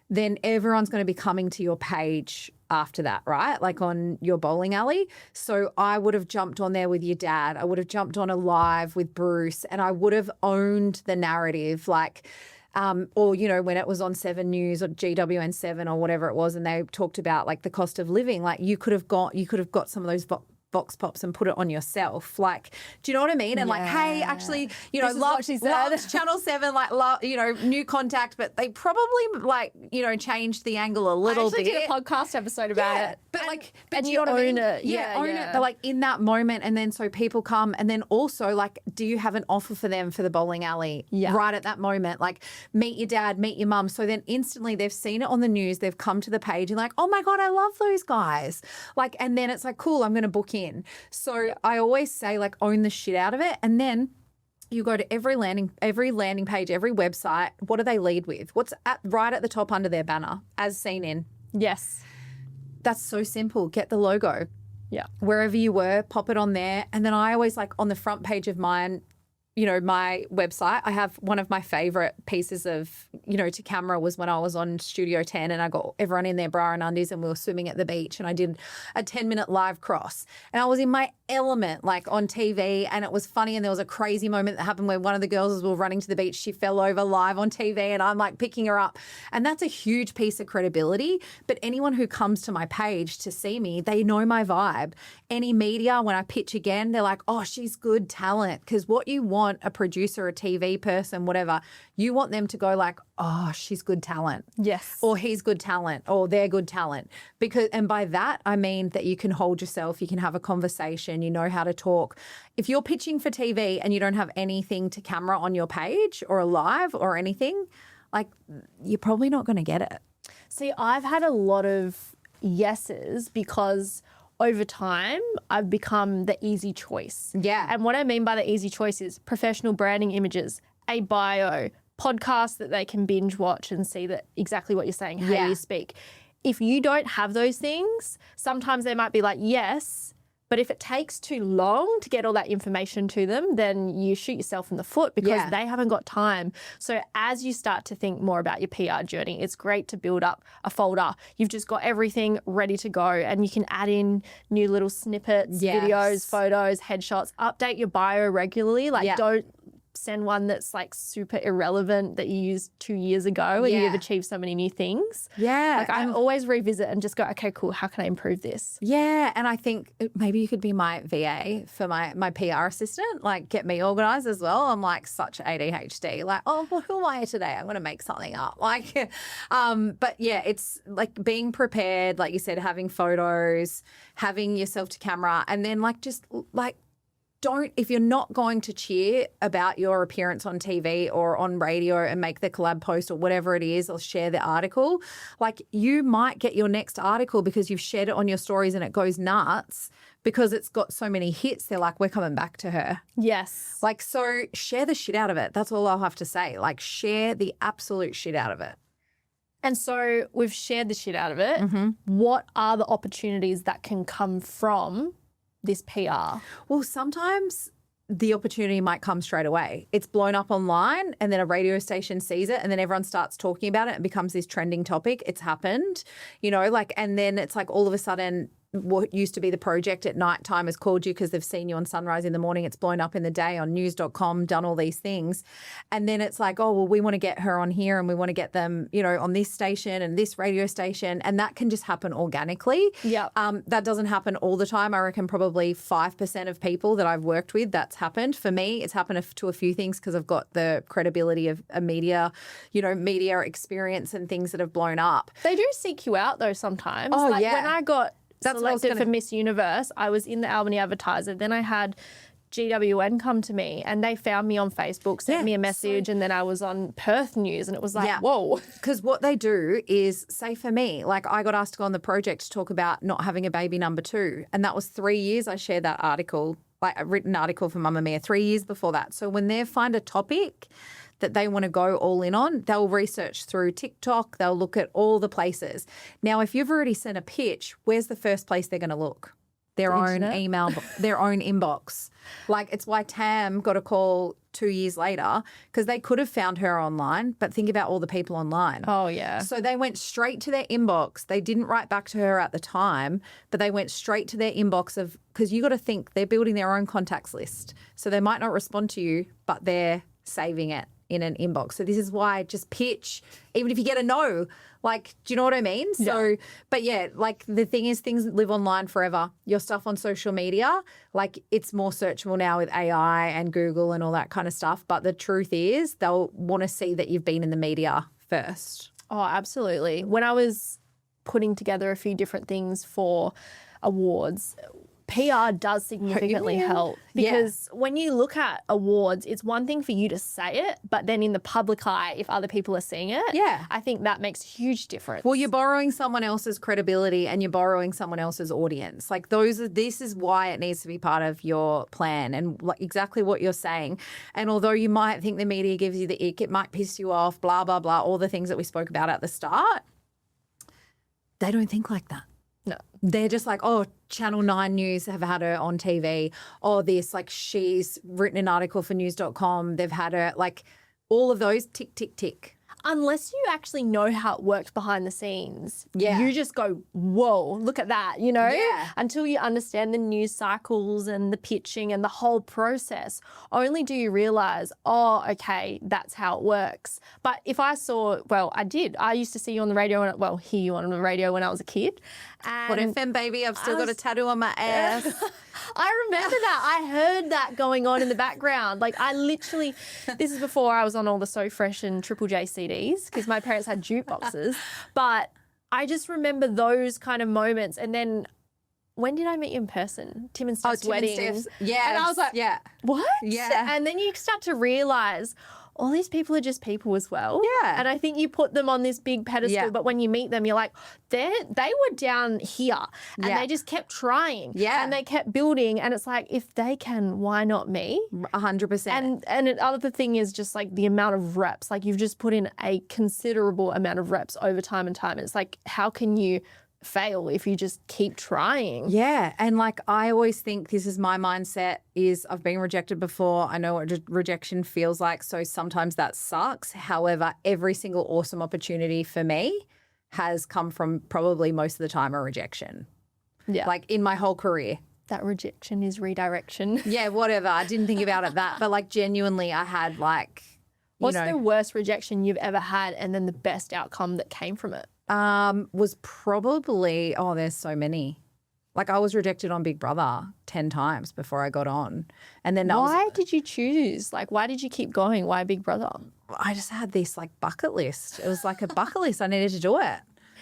then everyone's going to be coming to your page after that, right? Like on your bowling alley. So I would have jumped on there with your dad. I would have jumped on a live with Bruce, and I would have owned the narrative. Like, Or, you know, when it was on 7 News or GWN7 or whatever it was, and they talked about like the cost of living, like you could have got some of those Vox Pops and put it on yourself. Like, do you know what I mean? And like, hey, actually, you know, love Channel 7, like, you know, new contact, but they probably like, you know, changed the angle a little bit. I did a podcast episode about it. But and do you know what I own mean? it. Own it. But like in that moment, and then so people come, and then also like, do you have an offer for them for the bowling alley right at that moment? Like, meet your dad, meet your mum. So then instantly they've seen it on the news, they've come to the page and like, oh my God, I love those guys. Like, and then it's like, cool, I'm going to book in. So I always say like, own the shit out of it. And then you go to every landing page, every website. What do they lead with? What's right at the top under their banner, as seen in? Yes. That's so simple. Get the logo. Yeah. Wherever you were, pop it on there. And then I always like on the front page of mine, you know, my website, I have one of my favorite pieces of, you know, to camera was when I was on Studio 10 and I got everyone in their bra and undies and we were swimming at the beach and I did a 10-minute live cross and I was in my element like on TV and it was funny and there was a crazy moment that happened where one of the girls as we were running to the beach, she fell over live on TV and I'm like picking her up and that's a huge piece of credibility. But anyone who comes to my page to see me, they know my vibe. Any media, when I pitch again, they're like, oh, she's good talent. Because what you want, a producer, a TV person, whatever, you want them to go like, oh, she's good talent. Yes. Or he's good talent or they're good talent. And by that, I mean that you can hold yourself, you can have a conversation, you know how to talk. If you're pitching for TV and you don't have anything to camera on your page or a live or anything, like you're probably not going to get it. See, I've had a lot of yeses because over time, I've become the easy choice. Yeah. And what I mean by the easy choice is professional branding images, a bio, podcasts that they can binge watch and see that exactly what you're saying, how you speak. If you don't have those things, sometimes they might be like, yes, but if it takes too long to get all that information to them, then you shoot yourself in the foot because they haven't got time. So as you start to think more about your PR journey, it's great to build up a folder. You've just got everything ready to go and you can add in new little snippets, videos, photos, headshots, update your bio regularly. Like don't send one that's like super irrelevant that you used 2 years ago and you've achieved so many new things. Yeah. Like I always revisit and just go, okay, cool. How can I improve this? Yeah. And I think maybe you could be my VA for my PR assistant, like get me organized as well. I'm like such ADHD, like, oh, well, who am I today? I'm going to make something up. Like, but yeah, it's like being prepared, like you said, having photos, having yourself to camera and then like, just like, if you're not going to cheer about your appearance on TV or on radio and make the collab post or whatever it is or share the article, like you might get your next article because you've shared it on your stories and it goes nuts because it's got so many hits. They're like, we're coming back to her. Yes. Like, so share the shit out of it. That's all I'll have to say. Like share the absolute shit out of it. And so we've shared the shit out of it. Mm-hmm. What are the opportunities that can come from this PR? Well, sometimes the opportunity might come straight away. It's blown up online and then a radio station sees it and then everyone starts talking about it and it becomes this trending topic. It's happened, you know, like, and then it's like all of a sudden what used to be the project at night time has called you because they've seen you on Sunrise in the morning. It's blown up in the day on news.com, done all these things. And then it's like, oh, well, we want to get her on here and we want to get them, you know, on this station and this radio station. And that can just happen organically. Yeah. That doesn't happen all the time. I reckon probably 5% of people that I've worked with, that's happened. For me, it's happened to a few things because I've got the credibility of a media, you know, media experience and things that have blown up. They do seek you out though sometimes. Oh, like yeah. When I got selected for Miss Universe, I was in the Albany Advertiser. Then I had GWN come to me and they found me on Facebook, sent me a message, and then I was on Perth News and it was like, whoa. Because what they do is, say for me, like I got asked to go on the project to talk about not having a baby number 2. And that was 3 years I shared that article, like a written article for Mamma Mia 3 years before that. So when they find a topic that they want to go all in on, they'll research through TikTok, they'll look at all the places. Now, if you've already sent a pitch, where's the first place they're going to look? Their own email, their own inbox. Like it's why Tam got a call 2 years later because they could have found her online, but think about all the people online. Oh, yeah. So they went straight to their inbox. They didn't write back to her at the time, but they went straight to their inbox because you got to think they're building their own contacts list. So they might not respond to you, but they're saving it in an inbox. So this is why just pitch, even if you get a no. Like, do you know what I mean? So, but yeah, like the thing is things live online forever. Your stuff on social media, like it's more searchable now with AI and Google and all that kind of stuff. But the truth is they'll want to see that you've been in the media first. Oh, absolutely. When I was putting together a few different things for awards, PR does significantly help because when you look at awards, it's one thing for you to say it, but then in the public eye, if other people are seeing it, I think that makes a huge difference. Well, you're borrowing someone else's credibility and you're borrowing someone else's audience. Like this is why it needs to be part of your plan and like exactly what you're saying. And although you might think the media gives you the ick, it might piss you off, blah, blah, blah, all the things that we spoke about at the start, they don't think like that. No. They're just like, oh, Channel 9 News have had her on TV. Oh, this, like she's written an article for news.com. They've had her, like all of those tick, tick, tick. Unless you actually know how it works behind the scenes, Yeah. you just go, whoa, look at that, you know? Yeah. Until you understand the news cycles and the pitching and the whole process, only do you realise, oh, okay, that's how it works. But if I saw, well, I used to see you on the radio, hear you on the radio when I was a kid. And What FM, baby? I've still got a tattoo on my ass. I remember that. I heard that going on in the background. Like I literally, this is before I was on all the So Fresh and Triple J CDs because my parents had jukeboxes. But I just remember those kind of moments. And then when did I meet you in person? Tim and Steph's wedding. Yeah. And I was like, what? Yeah. And then you start to realise all these people are just people as well. Yeah. And I think you put them on this big pedestal, but when you meet them, you're like, they were down here and they just kept trying. Yeah. And they kept building. And it's like, if they can, why not me? 100%. And the other thing is just like the amount of reps. Like you've just put in a considerable amount of reps over time and time. And it's like, how can you fail if you just keep trying? Yeah. And like I always think this is my mindset is I've been rejected before. I know what rejection feels like. So sometimes that sucks. However, every single awesome opportunity for me has come from probably most of the time a rejection. Yeah. Like in my whole career. That rejection is redirection. Yeah, whatever. I didn't think about it but like genuinely I had like, What's the worst rejection you've ever had and then the best outcome that came from it? Was probably, there's so many. Like I was rejected on Big Brother 10 times before I got on. And then why did you choose? Like, why did you keep going? Why Big Brother? I just had this like bucket list. It was like a bucket list. I needed to do it.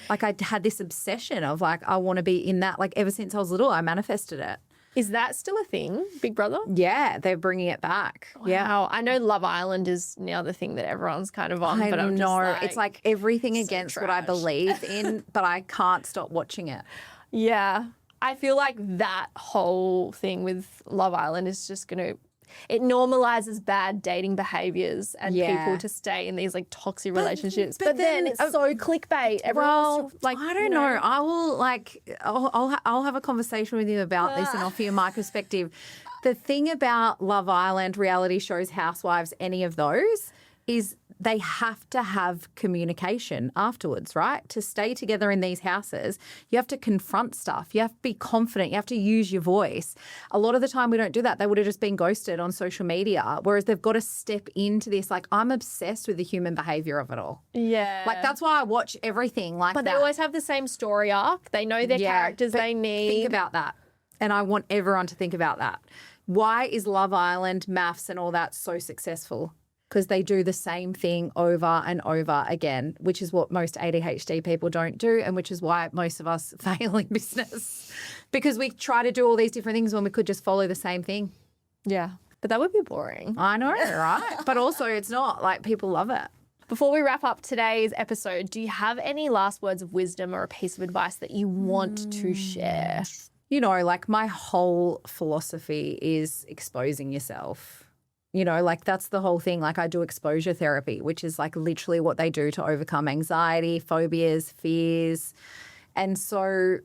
Like I had this obsession of like, I want to be in that. Like ever since I was little, I manifested it. Is that still a thing, Big Brother? Yeah, they're bringing it back. Wow. Yeah. I know Love Island is now the thing that everyone's kind of on. I but I'm know. just like, it's like everything so against what trash. I believe in, but I can't stop watching it. Yeah. I feel like that whole thing with Love Island is just going to, it normalizes bad dating behaviors and people to stay in these like toxic relationships. But then it's so clickbait. Everyone's like, I don't know. I will I'll have a conversation with you about this and offer you my perspective. The thing about Love Island, reality shows, Housewives, any of those is they have to have communication afterwards, right? To stay together in these houses, you have to confront stuff. You have to be confident. You have to use your voice. A lot of the time we don't do that. They would have just been ghosted on social media, whereas they've got to step into this. Like I'm obsessed with the human behavior of it all. Yeah. Like that's why I watch everything like that. But they always have the same story arc. They know their characters they need. Think about that. And I want everyone to think about that. Why is Love Island, Maths and all that so successful? Because they do the same thing over and over again, which is what most ADHD people don't do and which is why most of us fail in business because we try to do all these different things when we could just follow the same thing. Yeah. But that would be boring. I know, right? But also it's not. Like people love it. Before we wrap up today's episode, do you have any last words of wisdom or a piece of advice that you want to share? You know, like my whole philosophy is exposing yourself. You know, like that's the whole thing. Like I do exposure therapy, which is like literally what they do to overcome anxiety, phobias, fears. And so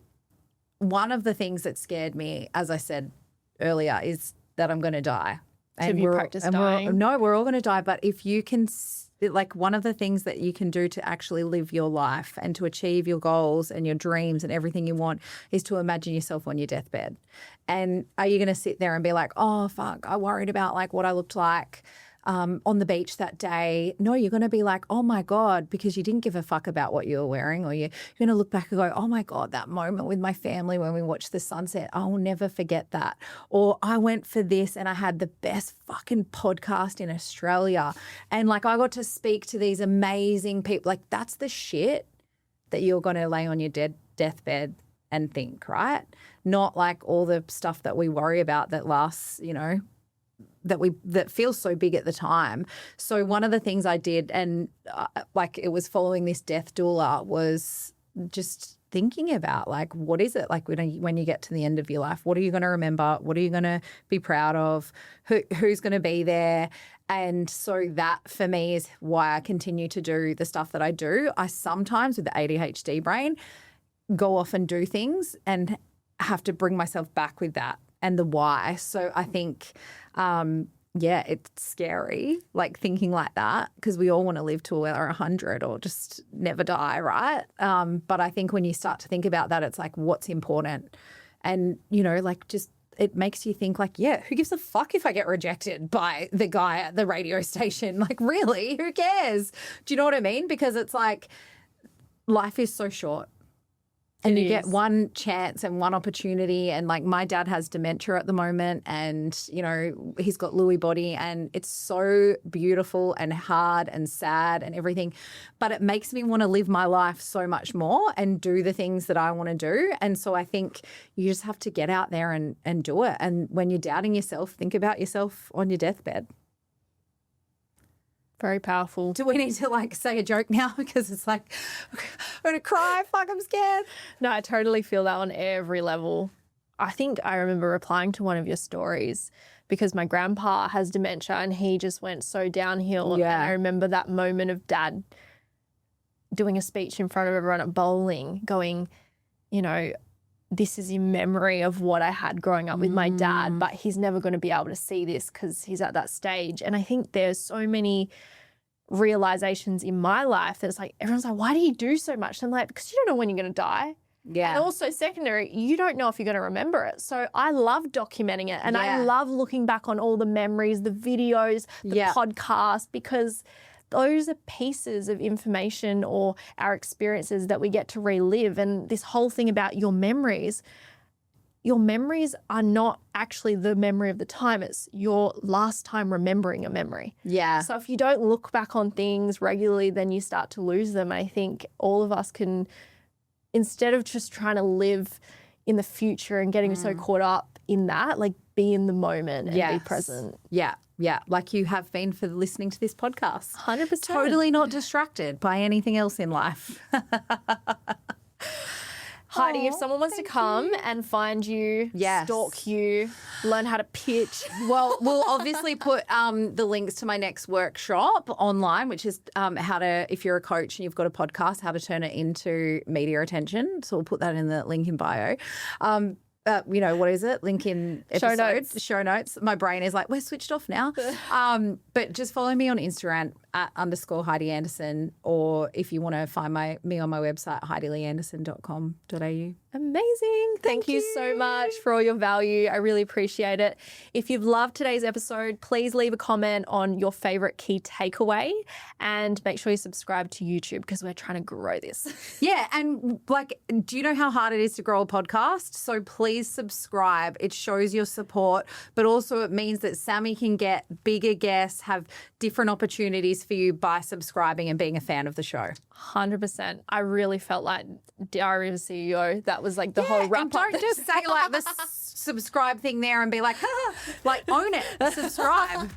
one of the things that scared me, as I said earlier, is that I'm going to die. Have you practiced dying? No, we're all going to die. But if you can, like one of the things that you can do to actually live your life and to achieve your goals and your dreams and everything you want is to imagine yourself on your deathbed. And are you going to sit there and be like, oh, fuck, I worried about like what I looked like on the beach that day. No, you're going to be like, oh my God, because you didn't give a fuck about what you were wearing, or you're going to look back and go, oh my God, that moment with my family when we watched the sunset, I will never forget that. Or I went for this and I had the best fucking podcast in Australia. And like I got to speak to these amazing people. Like that's the shit that you're going to lay on your deathbed and think, right? Not like all the stuff that we worry about that lasts, you know, that feels so big at the time. So one of the things I did, and like it was following this death doula, was just thinking about like, what is it like when you get to the end of your life? What are you going to remember? What are you going to be proud of? Who's going to be there? And so that for me is why I continue to do the stuff that I do. I sometimes with the ADHD brain go off and do things and have to bring myself back with that and the why. So I think, yeah, it's scary, like thinking like that, because we all want to live till we're 100 or just never die, right? But I think when you start to think about that, it's like, what's important? And, you know, like just it makes you think like, yeah, who gives a fuck if I get rejected by the guy at the radio station? Like, really, who cares? Do you know what I mean? Because it's like life is so short. And you get one chance and one opportunity. And like my dad has dementia at the moment and, you know, he's got Lewy body and it's so beautiful and hard and sad and everything. But it makes me want to live my life so much more and do the things that I want to do. And so I think you just have to get out there and do it. And when you're doubting yourself, think about yourself on your deathbed. Very powerful. Do we need to like say a joke now? Because it's like, I'm going to cry. Fuck, I'm scared. No, I totally feel that on every level. I think I remember replying to one of your stories because my grandpa has dementia and he just went so downhill. Yeah. And I remember that moment of Dad doing a speech in front of everyone at bowling going, you know, this is in memory of what I had growing up with my dad, but he's never going to be able to see this because he's at that stage. And I think there's so many realizations in my life that it's like, everyone's like, why do you do so much? And I'm like, because you don't know when you're going to die. Yeah. And also secondary, you don't know if you're going to remember it. So I love documenting it and I love looking back on all the memories, the videos, the podcast, because those are pieces of information or our experiences that we get to relive. And this whole thing about your memories are not actually the memory of the time. It's your last time remembering a memory. Yeah. So if you don't look back on things regularly, then you start to lose them. I think all of us can, instead of just trying to live in the future and getting so caught up in that, like be in the moment and be present. Yeah. Yeah, like you have been for listening to this podcast. 100%. Totally not distracted by anything else in life. Heidi, if someone wants to come and find you, stalk you, learn how to pitch. Well, we'll obviously put the links to my next workshop online, which is how to, if you're a coach and you've got a podcast, how to turn it into media attention. So we'll put that in the link in bio. You know, what is it? Link in episode. Show notes. My brain is like, we're switched off now. But just follow me on Instagram @_Heidi Anderson, or if you want to find me on my website, HeidiLeeAnderson.com.au. Amazing. Thank you so much for all your value. I really appreciate it. If you've loved today's episode, please leave a comment on your favorite key takeaway and make sure you subscribe to YouTube because we're trying to grow this. Yeah. And like, do you know how hard it is to grow a podcast? So please subscribe. It shows your support, but also it means that Sammy can get bigger guests, have different opportunities for you by subscribing and being a fan of the show. 100%. I really felt like Diary of a CEO. That was like the whole wrap up. Don't just say like the subscribe thing there and be like, like own it, subscribe.